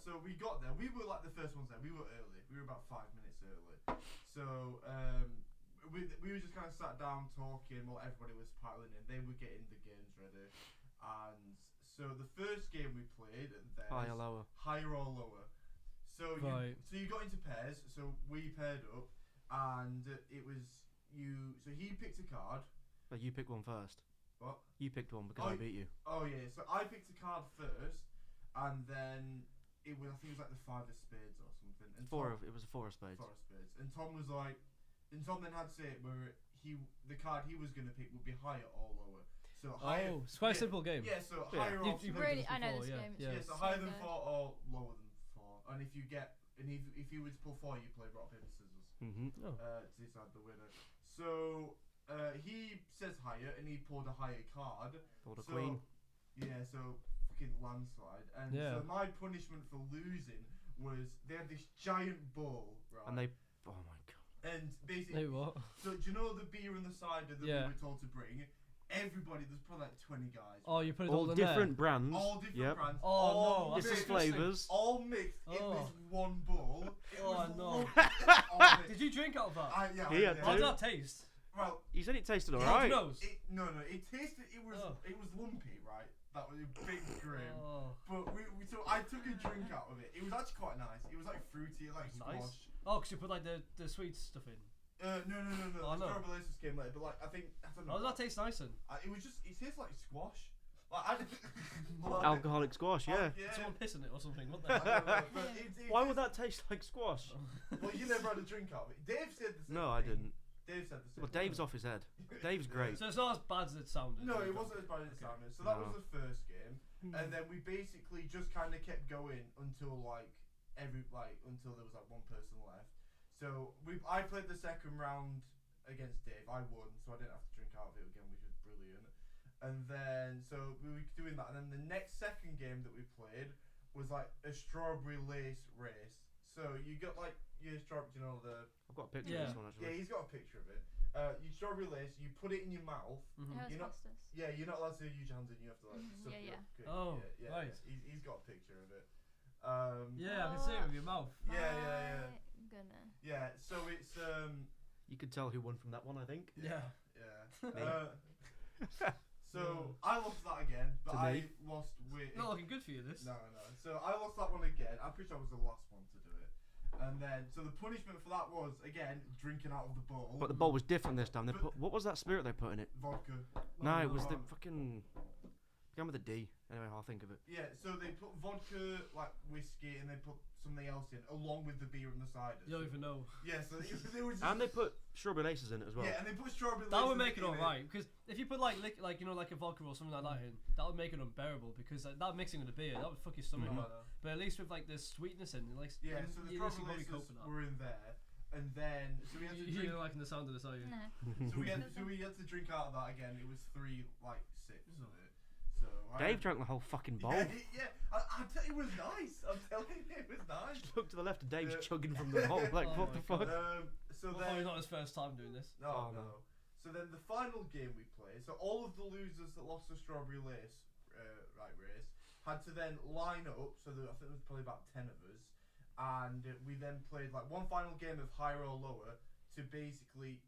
so we got there. We were like the first ones there. We were early. We were about 5 minutes early. So we were just kind of sat down talking while everybody was piling in. They were getting the games ready, and so the first game we played, Higher, lower. higher or lower. So Right. you got into pairs. So we paired up, and it was you. So he picked a card. But you picked one first. What? You picked one because Oh, I beat you. Oh yeah. So I picked a card first, and then it was I think it was like the 5 of spades or something. And It was a four of spades. 4 of spades. And Tom was like, and Tom then had to say it where the card he was gonna pick would be higher or lower. So higher. Oh, it's quite a yeah, simple game. Yeah. So Yeah. higher or You played Really, this I know before, this yeah, game. It's yeah. yeah, just so so higher than good. 4 or lower than 4. And if you get if you were to pull 4, you play rock paper scissors Mm-hmm. Oh. to decide the winner. So he says higher, and he pulled a higher card. Pulled a So- queen. Yeah, so fucking landslide. And Yeah. so my punishment for losing was they had this giant bowl, right? And they. Oh my god. And basically, Hey, what? so do you know the beer and the cider that Yeah. we were told to bring? Everybody, there's probably like 20 guys. Oh, you put it all All in different brands. All different Yep. brands. Oh, all no, that's mixed, Different disgusting. flavours. all mixed in Oh. this one bowl. It Oh, was no. lovely. Oh, Did you drink out of that? yeah, He had I How did. did that taste? Well, You said it tasted How alright. nose? no, it tasted. It was Oh. lumpy, right? That was a big grim. Oh. But so I took a drink out of it. It was actually quite nice. It was like fruity, like Nice. squash. Oh, because you put like the sweet stuff in. No. Oh, the no. strawberry laces came later, but like I don't know. Oh, does that taste nice then? It was just. It tastes like squash. Like I. Like, Alcoholic squash, yeah. Yeah. Someone pissing it or something? What I the don't hell? know, but it Why would tastes- that taste like squash? Well, you never had a drink out of it. Dave said the same. No, I thing. didn't. Dave said the same. Well, Dave's off his head. Dave's great. So it's not as bad as it sounded. No, it wasn't as bad as it sounded. So that No. was the first game, and then we basically just kind of kept going until until there was like one person left. So I played the second round against Dave. I won, so I didn't have to drink out of it again, which was brilliant. And then so we were doing that, and then the next second game that we played was like a strawberry lace race. So you got like your strawberry, you know the. I've got a picture Yeah. of this one actually. Yeah, he's got a picture of it. You strawberry lace, you put it in your mouth. Mhm. It You're not- hostess. Yeah, you're not allowed to use your hands in. You have to like. Mhm, suck yeah, it yeah. up quick. Oh, yeah, right. Yeah. He's got a picture of it. Yeah, I can see it with your mouth. Yeah. My goodness. Yeah. So it's You could tell who won from that one, I think. Yeah. Yeah. So I lost that again, but To I me. lost with. Not looking good for you, this. No. So I lost that one again. I'm pretty sure I was the last one to do it. And then, so the punishment for that was again drinking out of the bowl. But the bowl was different this time. They But- put what was that spirit they put in it? Vodka. No, it was the no. fucking. Began with a D. Anyway, I'll think of it. Yeah. So they put vodka, like whiskey, and they put something else in along with the beer and the cider. You don't even know. Yeah. So they were just. And they put strawberry laces in it as well. Yeah, and they put strawberry. That would laces make it in alright, because if you put like you know, like a vodka or something like that in, that would make it unbearable, because like, that mixing with the beer, that would fuck your stomach No, up. no. But at least with like the sweetness in it, like Yeah. So the you at least strawberry can probably laces cope with that. were in there, and then so we had to You drink. don't liking the sound of this, are you? No. So we had to drink out of that again. It was 3 like sips of it. So Dave drank the whole fucking bowl. Yeah. I tell you, it was nice. I'm telling you, it was nice. Look to the left and Dave's Yeah. chugging from the bowl. Like, Oh what my the fuck? So Well, probably then not his first time doing this. no, Oh, no. no. So then the final game we played. So all of the losers that lost the strawberry lace race had to then line up. So I think there was probably about 10 of us, and we then played like one final game of higher or lower to basically,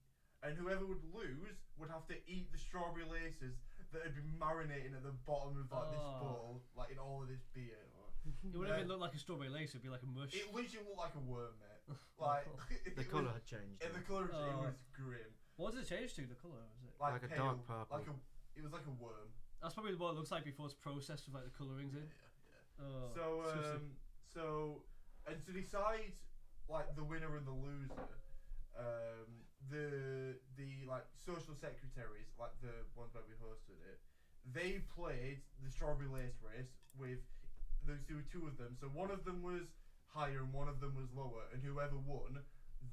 and whoever would lose would have to eat the strawberry laces that had been marinating at the bottom of like this Oh. bowl, like in all of this beer. It wouldn't even look like a strawberry lace, it'd be like a mush. It literally looked like a worm, mate. Like The colour had changed. And the colour, it Oh. was grim. What does it change to, the colour, is it? Like a pale, dark purple. Like it was like a worm. That's probably what it looks like before it's processed with like the colourings in. Yeah. Oh, So disgusting. and to decide like the winner and the loser, the like social secretaries, like the ones where we hosted it, they played the strawberry lace race with there were 2 of them. So one of them was higher and one of them was lower, and whoever won,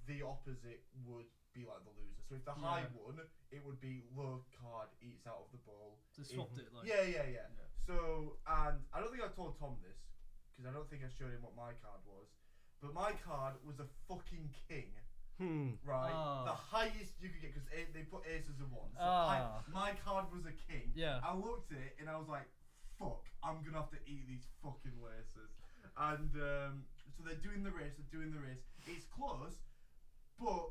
the opposite would be like the loser. So if the high Yeah. won, it would be low card eats out of the bowl. So they swapped it, like. Yeah. Yeah. So, and I don't think I told Tom this, because I don't think I showed him what my card was, but my card was a fucking king, right? Ah. The highest you could get, because they put aces and ones. So Ah. my card was a king. Yeah. I looked at it and I was like, fuck, I'm going to have to eat these fucking laces. And so they're doing the race, It's close, but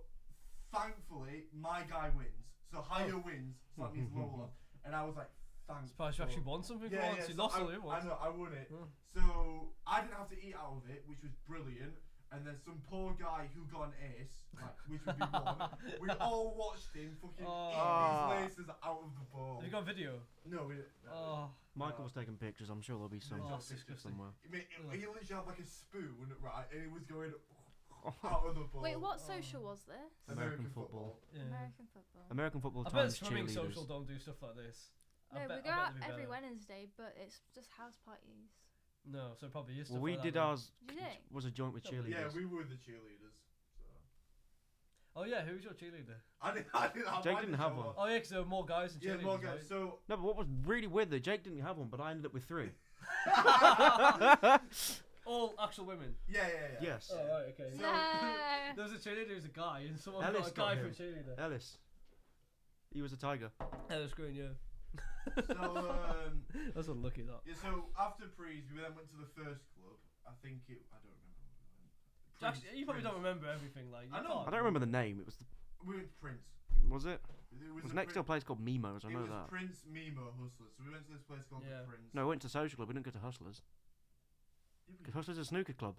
thankfully, my guy wins. So higher wins, so that means lower. And I was like, thanks. Surprised you actually won something for once. You so lost I, all the other I ones. know, I won it. Hmm. So I didn't have to eat out of it, which was brilliant. And then some poor guy who got an ace, like, which would be one. We all watched him fucking eat these laces out of the bowl. Have you got video? No, we didn't. No. Oh, Michael was taking pictures. I'm sure there'll be some Oh, it's disgusting. somewhere. I mean, he literally had like a spoon, right, and it was going out of the bowl. Wait, what social was this? American football. yeah. American football. American football I bet times swimming cheerleaders. social don't do stuff like this. No, I bet, we go I bet out they'd be every better. Wednesday, but it's just house parties. No, so it probably is stuff Well, we like did that, then. ours. Do you think? Was a joint with Yeah, cheerleaders. Yeah, we were the cheerleaders. So. Oh yeah, who's your cheerleader? I didn't have Jake mine didn't to have show one. off. Oh yeah, 'cause there were more guys than Yeah, cheerleaders. more guys. right? So No, but what was really weird though, Jake didn't have one, but I ended up with 3. All actual women. yeah. Yes. Oh right, okay. So- No. There was a cheerleader who's a guy, and someone Ellis got a guy got for a him. cheerleader. Ellis. He was a tiger. Ellis Green, yeah. So That's unlucky, that. yeah. So after Prees, we then went to the first club. I think it. I don't remember. Where we went. Actually, you probably don't remember everything, like. You I know. can't. I don't remember the name. It was We went to Prince. was it? It Was a next to a place called Mimo's. I It know was that. Prince Mimo Hustlers. So we went to this place called Yeah. the Prince. No, we went to Social Club. We didn't go to Hustlers. Did we? Because Hustlers is a snooker club.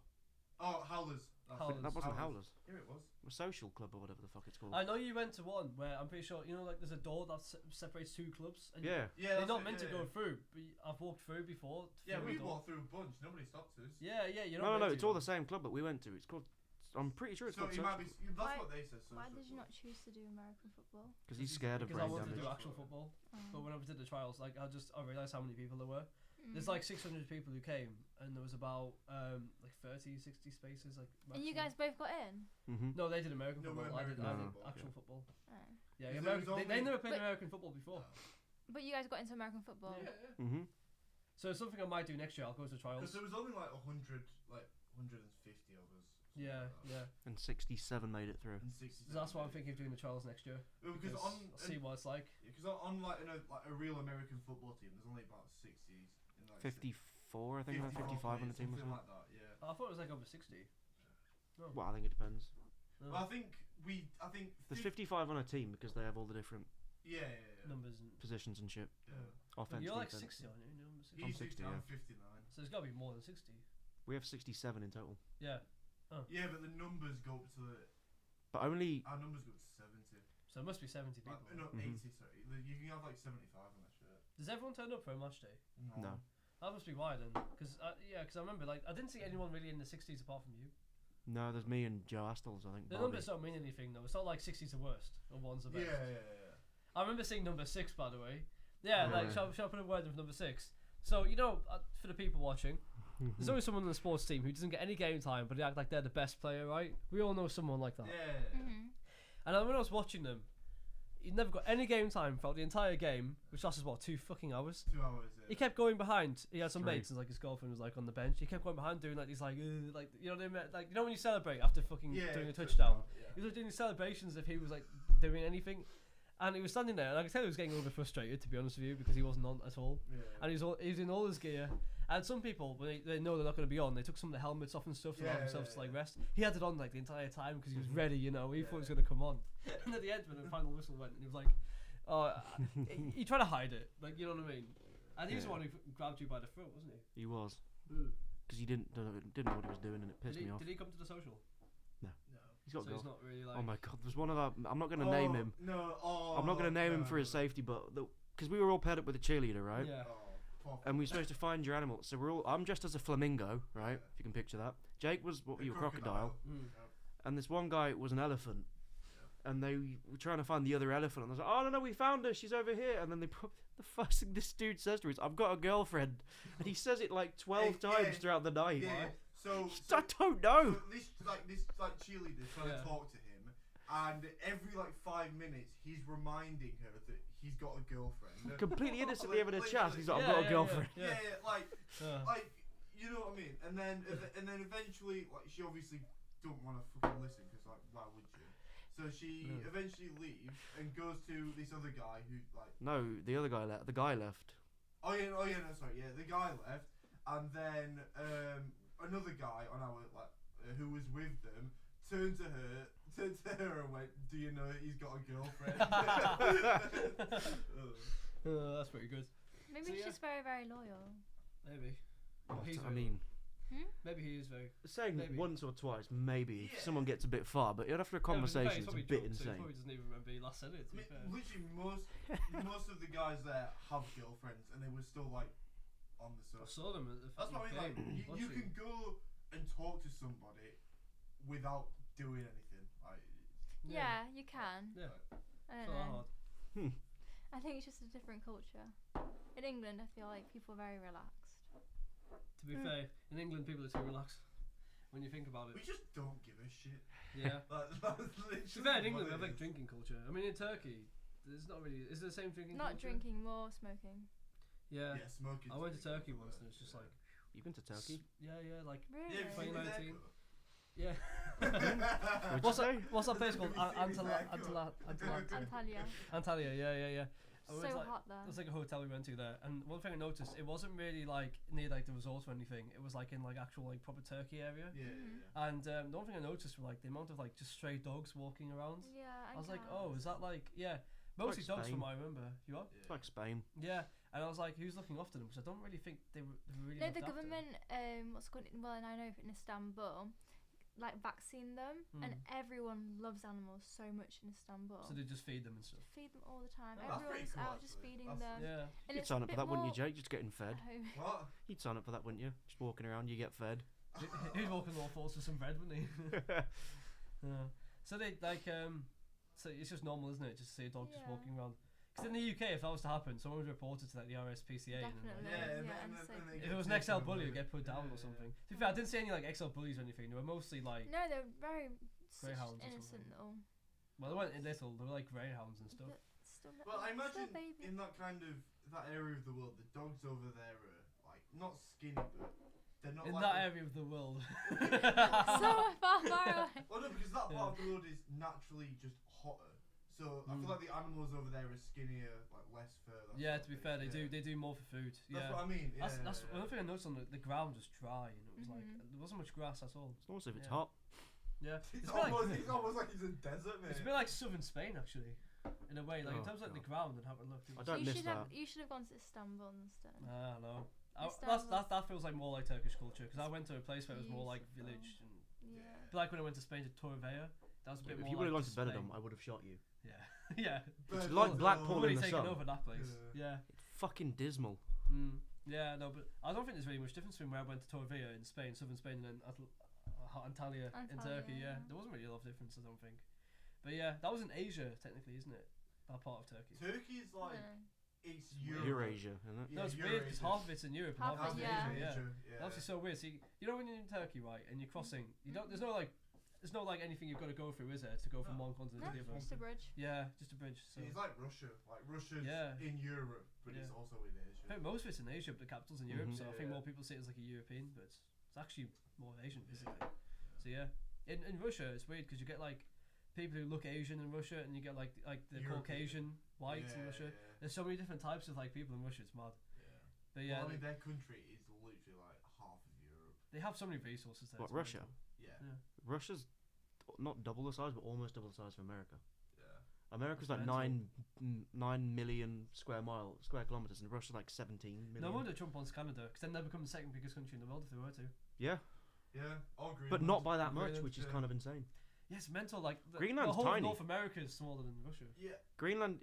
Oh, Howlers. Howlers. That wasn't Howlers. Yeah, it was. A social club or whatever the fuck it's called. I know you went to one where I'm pretty sure, you know, like there's a door that separates 2 clubs. And Yeah. Yeah, They're that's not it, meant yeah, to go yeah. through, but I've walked through before. Yeah, through we the door. walked through a bunch. Nobody stopped us. Yeah, you're No, not meant it's to all go. the same club that we went to. It's called. I'm pretty sure it's So called it Social might be. Club. That's Why- what they said. Why social did you club. not choose to do American football? Because he's scared of Because I brain wanted to damage. do actual football. But when I did the trials, like I realised how many people there were. There's like 600 people who came, and there was about like 30, 60 spaces. Like. And you maximum. guys both got in? No, they did American No, football. we're I did American actual football, football. Oh. Yeah, 'Cause American, there was they never played But- American football before. But you guys got into American football? Yeah. Mhm. So it's something I might do next year. I'll go to trials. Because there was only like 100, like 150 of us. something Yeah, like that. yeah. And 67 made it through. And 60. So that's why I'm thinking of doing the trials next year. Because Because on I'll see what it's like. on like in a real American football team, there's only about 60. In like 54, I think, or 55 on the team or something something. like that. Yeah. I thought it was like over 60. No. Well, I think it depends. No. Well, I think There's 55 on a team because they have all the different Yeah. Numbers and. positions and shit. Yeah. Offense, You're like defense. 60, aren't you? You're number 60. I'm He's 60, I'm yeah. 59. So there's got to be more than 60. We have 67 in total. Yeah. Yeah, but the numbers go up to But only our numbers go to 70. So it must be 70 people. No, Mhm. 80. Sorry, you can have like 75 on that shirt. Does everyone turn up for a match day? No. That must be why then. Because I remember like I didn't see anyone really in the 60s apart from you. No, there's me and Joe Astles, I think. The Barbie. numbers don't mean anything though. It's not like 60's the worst or one's the Yeah, best. yeah. I remember seeing number 6 by the way. Yeah, Oh, like yeah. shall I put a word in for number 6? So you know, for the people watching, there's always someone on the sports team who doesn't get any game time, but they act like they're the best player, right? We all know someone like that. Yeah. Mhm. And when I was watching them, he never got any game time throughout the entire game, which lasted what 2 fucking hours. 2 hours. Yeah. He kept going behind. He had some Three. mates, and like his girlfriend was like on the bench. He kept going behind, doing like these like you know what I mean? Like you know when you celebrate after fucking doing a touchdown. Yeah. He was like, doing these celebrations if he was like doing anything, and he was standing there, and I could tell he was getting a little bit frustrated, to be honest with you, because he wasn't on at all, Yeah. and he was in all his gear. And some people, when they know they're not going to be on, they took some of the helmets off and stuff to allow Yeah, themselves yeah, to like yeah. rest. He had it on like the entire time because he was Mhm. ready, you know. He thought he was Yeah. going to come on, and at the end when the final whistle went, and he was like, "Oh," he tried to hide it, like you know what I mean. And he was the Yeah. one who grabbed you by the throat, wasn't He was. he? Because he didn't know what he was doing and it pissed Did me off. he come to the social? No. He's got So he's golf. not really like. Oh my god, there's one of our. I'm not going to name him. No. Oh. I'm not going to name him no. for his safety, but because we were all paired up with a cheerleader, right? Yeah. Oh, poor And we were supposed to find your animal. So I'm dressed as a flamingo, right? Yeah. If you can picture that. Jake was what A you crocodile, Mm. and this one guy was an elephant. And they were trying to find the other elephant, and I was like, "Oh no, we found her. She's over here." And then the first thing this dude says to me is, "I've got a girlfriend," and he says it like 12 Yeah. times throughout the night. Yeah. So. I don't know. So this cheerleader's trying Yeah. to talk to him, and every like 5 minutes he's reminding her that he's got a girlfriend. Completely innocently Like, having a chat. He's like, "I've Yeah, got a yeah, girlfriend." yeah. like Yeah. you know what I mean. And then eventually, like she obviously don't want to fucking listen because like why would you? So she No. eventually leaves and goes to this other guy who like. No, the other guy left. The guy left. Oh yeah, no, sorry, yeah, the guy left, and then another guy on our who was with them turned to her and went, "Do you know he's got a girlfriend?" That's pretty good. Maybe So, he's yeah. just very, very loyal. Maybe. He's I very mean, maybe he is very. saying Maybe. once or twice, maybe if Yeah. someone gets a bit far, but after a Yeah, but to be fair, conversation, he's it's a probably bit drunk, so he insane. probably doesn't even remember he last said it. To I be mean, fair. literally most of the guys there have girlfriends, and they were still like on the I surface. saw them at the. That's what I mean. Like, fucking game, you watching. can go and talk to somebody without doing anything. Like, Yeah, you can. Yeah. I It's don't not that know. hard. I think it's just a different culture. In England, I feel like people are very relaxed. To be fair, in England people are too relaxed when you think about we it. just don't give a shit. Yeah. That's literally To be fair, in what England we it have like is. drinking culture. I mean, in Turkey, there's not really. Is there the same drinking Not culture? drinking, more smoking. Yeah. Yeah, smoking. I went to Turkey once and it's just like. You've been to Turkey? Yeah, like. Really? Yeah, have you been there? 2019. Yeah. What'd what's you that? say? What's that place called? Have you seen me there? Antalya. Antalya. Yeah. I went So to, like, hot there. It was like a hotel we went to there, and one thing I noticed, it wasn't really like near like the resort or anything. It was like in like actual like proper Turkey area. Yeah. And the one thing I noticed was like the amount of like just stray dogs walking around. Yeah, I was like, oh, is that like mostly dogs Spain. from what I remember. You are? It's like Spain. Yeah. And I was like, who's looking after them? Because I don't really think they were really. No, looked the after. government, what's called, well, and I know in Istanbul, like vaccine them, and everyone loves animals so much in Istanbul. So they just feed them and stuff. Feed them all the time. Oh, that's pretty Everyone's cool, out just actually. feeding That's- them. Yeah. And You'd it's sign a up for bit that, wouldn't you, more- Jake? Just getting fed. Oh. What? You'd sign up for that, wouldn't you? Just walking around, you get fed. He'd walk on all fours for some bread, wouldn't he? Yeah. So they like so it's just normal, isn't it? Just to see a dog just Yeah. walking around. Because in the UK, if that was to happen, someone would report it to like the RSPCA. Definitely. Yeah, and so- and they If get it was an taken XL bully, away. it'd get put down or something. To be fair, I didn't see any like XL bullies or anything. They were mostly like, No, they're very such Greyhounds or innocent something. little. well, they weren't little. They were like greyhounds and stuff. But still, Well, I imagine still baby. in that kind of that area of the world, the dogs over there are like not skinny, but they're not In like that the- area of the world. So far away. Well, no, because that Yeah. part of the world is naturally just hotter. So I feel like the animals over there are skinnier, like less fur. that Yeah, sort to of be thing, fair, they yeah. do more for food. That's Yeah. what I mean. Yeah, That's yeah, one thing I noticed on the ground was dry and it was like Mhm. there wasn't much grass at all. It's almost if it's Yeah. hot. Yeah, It's a bit like- almost, it's almost like he's in desert, man. it's a bit like southern Spain actually, in a way. Like in Oh, terms of like the God. ground and how it looked. It I was, don't you miss should that. have you should have gone to Istanbul instead. I don't know. Istanbul. That feels like more like Turkish culture because I went to a place where it was more like Beautiful. village and Yeah. but like when I went to Spain to Torrevieja, that was a bit If more. you would have like gone to Benidorm, Spain. I would have shot you. Yeah, yeah. But like also- Blackpool Already in the taken sun. over that place. Yeah. It's fucking dismal. Yeah, no, but I don't think there's really much difference between where I went to Torrevieja in Spain, southern Spain, and then Antalya in Antalya, Turkey. Yeah, yeah. there wasn't really a lot of difference, I don't think. But yeah, that was in Asia technically, isn't it? That part of Turkey. Turkey's like Yeah. it's Europe. Eurasia, isn't it? Yeah, No, it's weird because Eurasia. half of it's in Europe and half, Half of of it's it, in yeah. Asia. Yeah. Yeah. That's just so weird. See, you know when you're in Turkey, right, and you're crossing, you don't. There's no like anything you've got to go through, is there, to go from No. one continent No, to the other? just a bridge. Yeah, just a bridge. So See, it's like Russia. Like Russia's Yeah. in Europe, but it's Yeah. also in I Asia. think most of it's in Asia, but the capital's in Europe, Mhm. so I Yeah, think yeah. more people see it as like a European, but it's actually more Asian physically. So yeah, in Russia it's weird because you get like people who look Asian in Russia, and you get like the European. Caucasian whites in Russia. Yeah, There's so many different types of like people in Russia. It's mad. yeah. But yeah, Well, I mean, their country is literally like half of Europe. they have so many resources there. What, it's Russia? mental. Yeah. Yeah. Russia's not double the size, but almost double the size of America. Yeah. America's That's like mental. 9 million square kilometers, and Russia's like 17 million. No wonder Trump wants Canada, because then they'll become the second biggest country in the world if they were to. Yeah, Yeah. All but not by that much, Greenland, which is yeah. kind of insane. Yeah, it's mental. Like the Greenland's whole of tiny. North America is smaller than Russia. Yeah. Greenland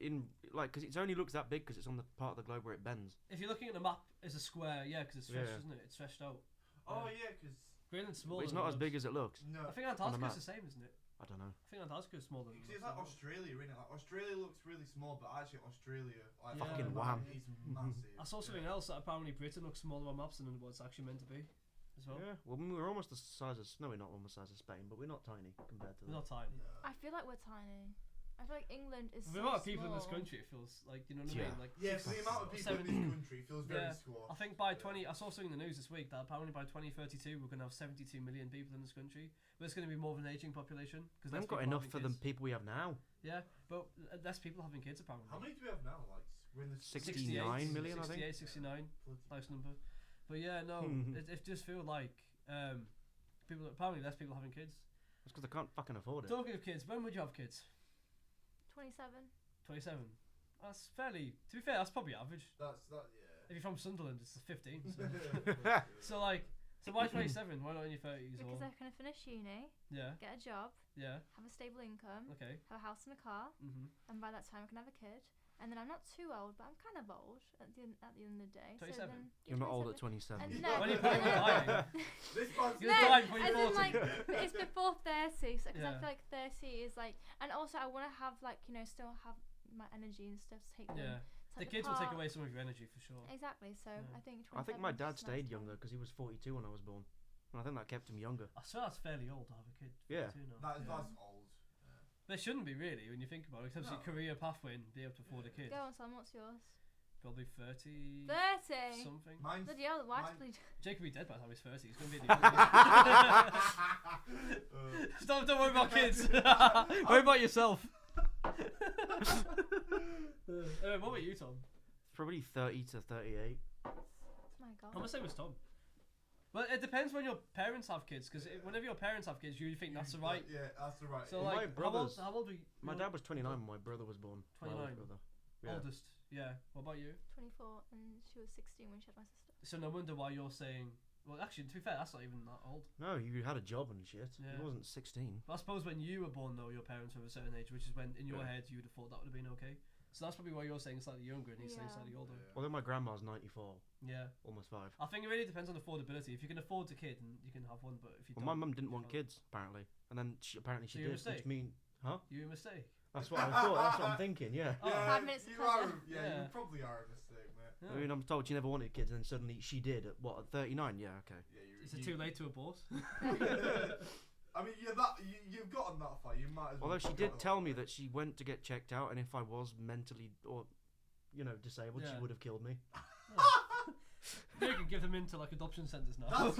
because it only looks that big because it's on the part of the globe where it bends. If you're looking at the map as a square, yeah, because it's stretched, Yeah. isn't it? It's stretched out. Oh yeah, because Greenland's But smaller. it's than not it as big looks. as it looks. no. I think on the Antarctica's map. the same, isn't it? I don't know. I think Antarctica's smaller than. It's like Australia, isn't it? Like Australia looks really small, but actually Australia, like Yeah. Fucking like, wham. is massive. I saw something else that apparently Britain looks smaller on maps than what it's actually meant to be, as well. Yeah, well, we're almost the size of. No, we're not almost the size of Spain, but we're not tiny compared to We're them. not tiny. Yeah. I feel like we're tiny. I feel like England is With so the amount of people in this small. country, it feels like, you know what I Yeah. mean? Like Yeah, for the amount of people in this country, it feels very Yeah. squat. I think by 20, I saw something in the news this week that apparently by 2032 we're going to have 72 million people in this country. But it's going to be more of an aging population because We haven't got enough for the people we have now. Yeah, but less people having kids apparently. How many do we have now? Like we're in the 69 million, I think. 68, 69, Bloody- nice number. But yeah, no, it just feels like people. Apparently, less people having kids. That's because they can't fucking afford it. Talking of kids, when would you have kids? 27. 27. That's fairly. To be fair, that's probably average. That's that. If you're from Sunderland, it's 15. So, Yeah. so like, so why 27? Why not in your 30s? Because Or they're going to finish uni, yeah, get a job, yeah, have a stable income, okay. have a house and a car, and by that time I can have a kid. And then I'm not too old, but I'm kind of old at the end of the day. 27? So then, You're not old at 27. And Yeah. no, When you and put it then- dying, This man's You're No, dying before as you're in 40. like it's before 30, so because I Yeah. feel like 30 is like, and also I want to have like still have my energy and stuff to take them. yeah. to, The like, kids will take park. away some of your energy for sure. Exactly. So Yeah. I think. I think my 27 is dad just a nice stayed young time. though because he was 42 when I was born, and I think that kept him younger. I swear that's fairly old to have a kid. Yeah. 42 now. That's Yeah. old. But it shouldn't be really when you think about it. In terms of No. your career pathway and be able to afford a kid. Go on, Sam. What's yours? Probably 30 30. something. Mine's Bloody hell, wife's mine- bleed. Jake will be dead by the time he's 30. He's going to be the Stop, don't worry about kids. Worry about yourself. What about you, Tom? Probably 30 to 38. Oh my god. I'm going to say it was Tom. Well, it depends when your parents have kids, because whenever your parents have kids, you think that's the right. Yeah, that's the right. So Well, my like, brothers- how old were you? My dad was 29 when my brother was born. My older 29. brother. Yeah. Oldest, yeah. What about you? 24, and she was 16 when she had my sister. So no wonder why you're saying. Well, actually, to be fair, that's not even that old. No, you had a job and shit. Yeah. He wasn't 16. But I suppose when you were born, though, your parents were of a certain age, which is when in your Yeah. head you would have thought that would have been okay. So that's probably why you're saying slightly younger and he's saying Yeah. slightly older. Well, then my grandma's 94, Yeah. almost 5. I think it really depends on affordability. If you can afford a kid, and you can have one. But if you Well, don't, my mum didn't you want can't. kids apparently, and then apparently she So you're a did, which mistake? mean, huh? You're a mistake. That's what I thought. That's what I'm thinking. Yeah. Oh. 5 minutes of you are. pleasure. Yeah, Yeah. you probably are a mistake, mate. Yeah. I mean, I'm told she never wanted kids, and then suddenly she did. At what? At 39? Yeah. Okay. Yeah, Is it too late to abort? I mean, you've gotten that far. You might as well. Although she cut did it tell off. me that she went to get checked out, and if I was mentally or, disabled, Yeah. she would have killed me. You can give them into like adoption centres now. That's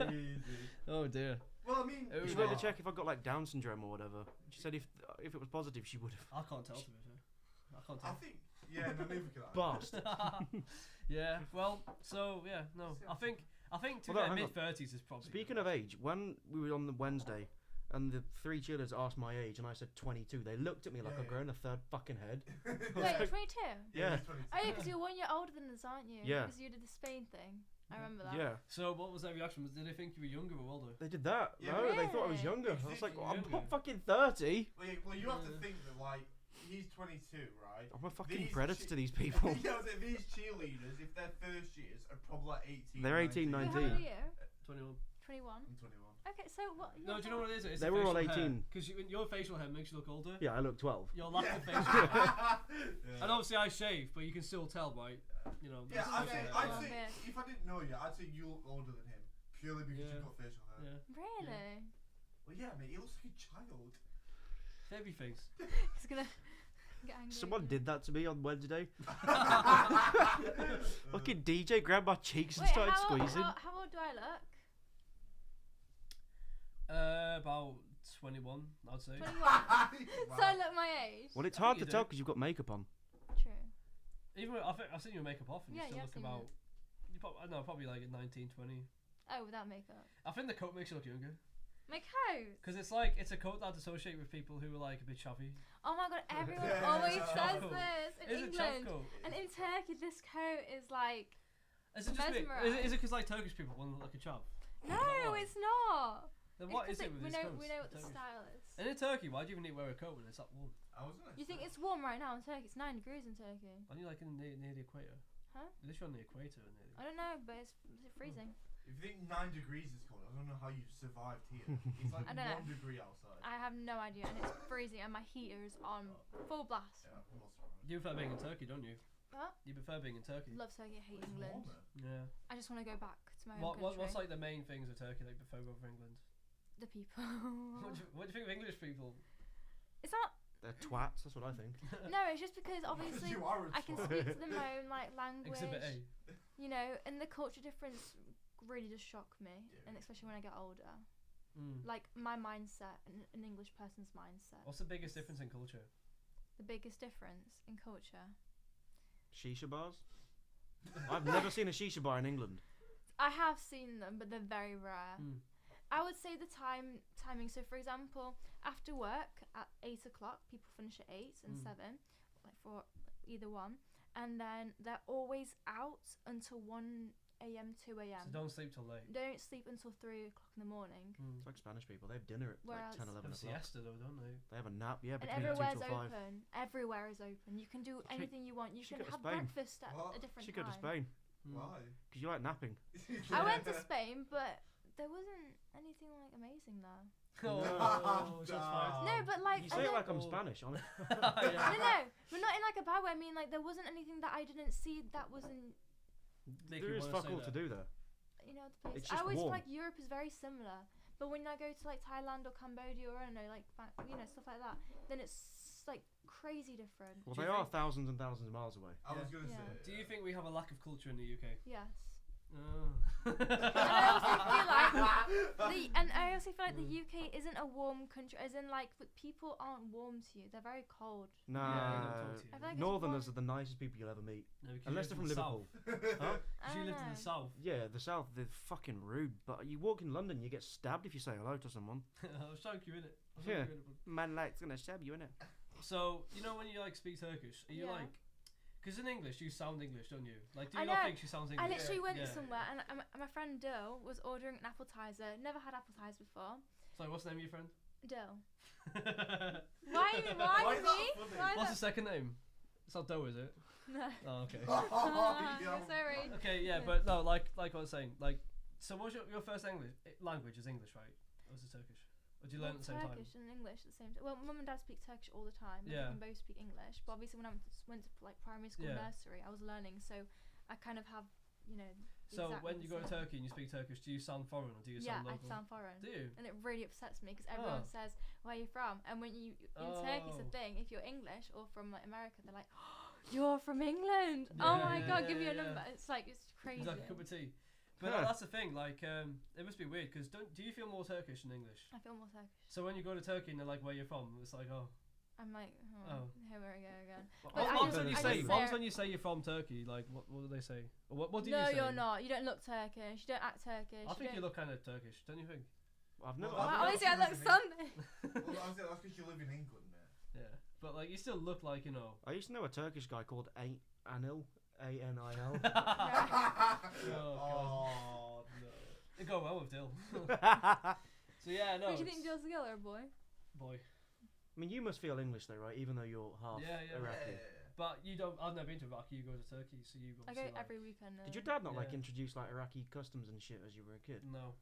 crazy. Oh dear. Well, I mean, It was She really went to check if I got like Down syndrome or whatever. She said if it was positive, she would have. I can't tell to be fair. I can't I tell. think. Yeah, no, neither can I. Bastard. Yeah. Well. So yeah. No. I think to Well, no, their hang on. mid-30s is probably. Speaking of age, when we were on the Wednesday, and the 3 cheerleaders asked my age, and I said 22, they looked at me like Yeah, I've grown a third fucking head. Wait, 22? Yeah. he's 22. Oh yeah, because you're 1 year older than us, aren't you? Yeah. Because you did the Spain thing. I remember that. Yeah. So what was their reaction? Did they think you were younger or older? They did that. Yeah, No, they thought I was really? younger. If I was they like, think well, I'm you're not younger. fucking 30. Well, you have to Yeah. think that like he's 22, right? I'm a fucking These predator chi- to these people. yeah, I was like, these cheerleaders, if they're first years, are probably like 18. They're 18, Wait, 19. how old are you? 21. 21. I'm 21. Okay, so what? No, do you know what it is? It's They were all 18. Because your facial hair makes you look older. Yeah, I look 12. Your lack of facial yeah. hair. And obviously I shave, but you can still tell, right? You know. Yeah, this I'd facial say, hair, I'd yeah. say Yeah. if I didn't know you, I'd say you look older than him purely because Yeah. you've got facial hair. Yeah. Really? Well, yeah, mate, he looks like a child. Baby face. He's gonna get angry. Someone again. did that to me on Wednesday. Fucking DJ grabbed my cheeks and Wait, started how, squeezing. How old do I look? About 21, I'd say. 21. Wow. So I look my age. Well, it's I hard think to you tell do. because you've got makeup on. True. Even I think I've seen your makeup off, and Yeah, you still you have look seen about. You probably like 19, 20. Oh, without makeup. I think the coat makes you look younger. My coat. Because it's a coat that I'd associate with people who are like a bit chubby. Oh my god, everyone Yeah, always it's a says chav coat. this in It's a chav England. coat. And in Turkey, this coat is like. Is it just me? Is it because like Turkish people want to look like a chav? No, why? it's not. Then It's what 'cause is it with we these know coats? we know what the Turkish? style is. And in Turkey, why do you even need to wear a coat when it's that warm? I was gonna You think say. it's warm right now in Turkey? It's 9 degrees in Turkey. Aren't you like near the equator? Huh? At least you're on the equator. Near I don't know, but it's freezing. If you think 9 degrees is cold, I don't know how you've survived here. It's like I don't know. 1 degree outside. I have no idea, and it's freezing, and my heater is on full blast. Yeah, I'm not surprised. You prefer being in Turkey, don't you? What? You prefer being in Turkey. Love Turkey, hate It's England. warmer. Yeah. I just want to go back to my home What's country. like the main things of Turkey that you prefer over England? The people. What do you think of English people? It's not. They're twats, that's what I think. No, it's just because obviously you are a I can twat. speak to my own like language. Exhibit A. You know, and the culture difference really does shock me, Yeah. and especially when I get older. Mm. Like my mindset and an English person's mindset. What's the biggest difference in culture? The biggest difference in culture. Shisha bars? I've never seen a shisha bar in England. I have seen them, but they're very rare. Mm. I would say the timing. So, for example, after work at 8 o'clock, people finish at 8 and Mm. 7, like for either one, and then they're always out until 1 a.m., 2 a.m. So don't sleep till late. Don't sleep until 3 o'clock in the morning. Mm. It's like Spanish people. They have dinner at Whereas- like 10, 11 Have a o'clock. siesta though, don't they? They have a nap, yeah, And between 2 everywhere's till 5. open. Everywhere is open. You can do Should- anything you want. You should can go to have Spain. breakfast at What? a different Should time. go to Spain Mm. Why? because you like napping. I went to Spain, but there wasn't anything like amazing there. Oh, shots fired. No, but like You I say it don't- like I'm Spanish, honest. Yeah. no, but not in like a bad way. I mean, like there wasn't anything that I didn't see that wasn't, Nick, There you is wanna fuck say all to that? do there. you know, the place. It's I just always feel warm. like Europe is very similar, but when I go to like Thailand or Cambodia or I don't know, like you know, stuff like that, then it's like crazy different. Well, Do they you are think- thousands and thousands of miles away. I was gonna Yeah. say. Do you think we have a lack of culture in the UK? Yes. Oh. And I also feel like the UK isn't a warm country, as in like but people aren't warm to you. They're very cold. Yeah, Nah, they don't talk to you. I feel like it's Northerners warm. are the nicest people you'll ever meet. No, because Unless you they're from lived in Liverpool. the Huh? South. I 'Cause you don't lived in know. the south. Yeah, the South, they're fucking rude. But you walk in London, you get stabbed if you say hello to someone. I was trying to in it. Yeah. Man like's gonna stab you, innit? So you know when you like speak Turkish, are you Yeah. like? Because in English you sound English, don't you? Like, do I you not know. think she sounds English? I literally went Yeah. somewhere and my friend Dill was ordering an appetizer. Never had appetizer before. Sorry, what's the name of your friend? Dill. Why Why is me? that funny? Why What's the- the second name? It's not Doe, is it? No. Oh, okay. Oh, You're sorry. Okay, yeah, but no, like I was saying, like, so what's your first language is English, right? Or is it Turkish? Or do you learn at the same time? Turkish and English at the same time. Well, mum and dad speak Turkish all the time. Yeah. They can both speak English. But obviously, when I went to like primary school, Yeah. nursery, I was learning, so I kind of have, you know. So exactly when the you go to same. Turkey and you speak Turkish, do you sound foreign or do you Yeah, sound I local? sound foreign. Do you? And it really upsets me because everyone Oh. says, "Where are you from?" And when you in Turkey, it's Oh. a thing. If you're English or from like America, they're like, "You're from England! Yeah, Oh my yeah, god, yeah, give me a yeah. number." It's like it's crazy. It's like a cup of tea. But Huh. that's the thing. Like, it must be weird because do you feel more Turkish than English? I feel more Turkish. So when you go to Turkey and they're like, "Where you from?" It's like, oh. I'm like, Oh. here we go again. What But I happens just- when you I say? just What happens say- when you say you're from Turkey? Like, what do they say? Or what do No, you say? you're not. You don't look Turkish. You don't act Turkish. I think you don't... look kind of Turkish, don't you think? I've never. Well, Well, I obviously, I think look that's Sunday. Well, that's because you live in England, mate. Yeah. But like, you still look like, you know. I used to know a Turkish guy called Anil, A-N-I-L. Oh, no. It go well with Dill. So yeah, no. What do you think, it's- Dill's a girl or a boy? Boy. I mean, you must feel English though, right? Even though you're half Yeah, yeah. Iraqi. But you don't. I've never been to Iraq. You go to Turkey, so you. I go obviously, like, every weekend. Did your dad not like Yeah. introduce like Iraqi customs and shit as you were a kid? No,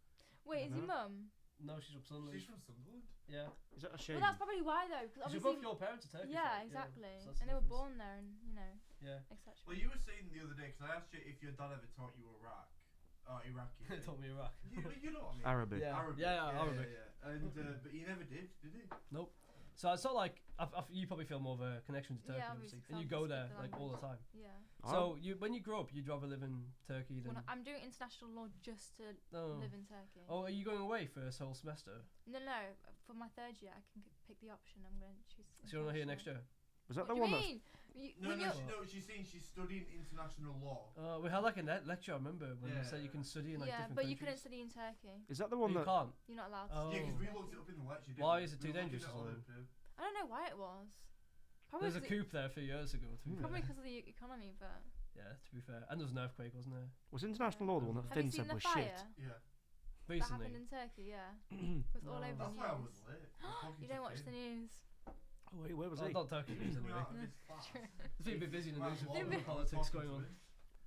Wait, is your No. mum? no, she's from Sunderland. She's from Sunderland. Yeah, Is that a shame? Well, that's probably why though, because because obviously. both your parents are Turkish. Yeah, right? exactly. so that's And the they were difference. born there, and you know, Yeah, etc. Well, you were saying the other day because I asked you if your dad ever taught you Iraqi. it taught me Iraq. You know what I mean? Arabic. Yeah. Arabic. Arabic. Yeah. And but he never did he? So it's not like you probably feel more of a connection to Turkey, Yeah, obviously, obviously, and you 'cause go I there speak the like all the time. Yeah. So when you grow up, you'd rather live in Turkey than. Well, I'm doing international law just to Oh. live in Turkey. Oh, are you going away for this whole semester? No, for my third year, I can pick the option. I'm going to choose. So you're not here next year? Was that What the do one you that's mean? No, When you're- she's saying she's studying international law. We had like a lecture. I remember when you said you Yeah. can study in like yeah, different but you couldn't countries. study in Turkey. is that the But one you that can't. You're not allowed to. Oh. Yeah, because we looked it up in the lecture. Why didn't is it we? too We looked dangerous it or on something? the- I don't know why it was. Probably There's a because coup there a few years ago. To be probably fair. because of the economy, but. Yeah, to be fair, and there was an earthquake, wasn't there? was international law the one that Have you Finn seen said the was fire shit? Yeah. that Recently. happened in Turkey? Yeah, it was all No. over the That's why I was news. late. I was talking You to don't watch Finn. the news. Oh wait, where was Well, he? not Turkey news Coming anyway. out of this class. It's been a bit busy in the news with Well, all the I was politics talking going to on. him.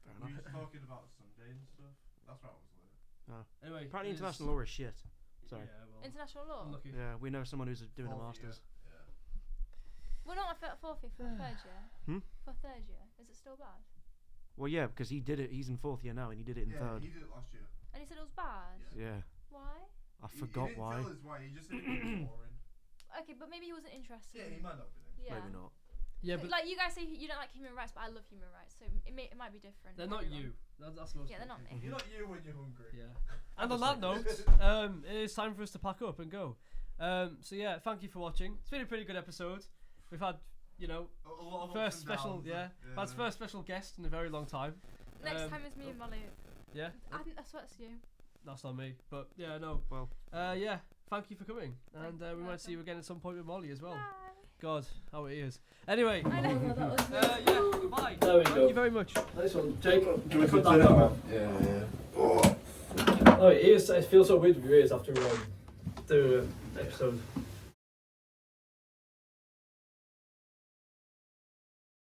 Fair We enough. was talking about Sunday and stuff. That's why I was late. Anyway, Apparently it is- international law is shit. Sorry. Yeah, well, International law. unlucky. Yeah, we know someone who's doing a Fourth masters. year. Yeah. Well, not my fourth year, for third year. Hmm? For third year, is it still bad? Well, yeah, because he did it. He's in fourth year now, and he did it in Yeah, third. he did it last year. And he said it was bad. Yeah. Yeah, Why? I He forgot didn't why. tell us why. He just said it was boring. Okay, but maybe he wasn't interested. Yeah, he might not be then. Yeah. Maybe not. Yeah, but like you guys say you don't like human rights, but I love human rights, so it might be different. they're Might not be you. wrong. That's most. Yeah, they're not people. me. You're not you when you're hungry. Yeah. And on that note, it is time for us to pack up and go. So yeah, thank you for watching. It's been a pretty good episode. We've had, you know, A lot of first ups and special, downs, yeah, that's first special guest in a very long time. Next time it's me and Molly. Yeah, I think that's what's you. that's not me, but yeah, no. Well, Yeah, thank you for coming, and You're we might see you welcome. again at some point with Molly as well. Bye. God, how it is. Anyway, I know. that was yeah, goodbye. There we Thank go. you very much. Nice one, Jake. Do we put put that that down? Yeah. Oh, it feels so weird with your ears after doing an episode.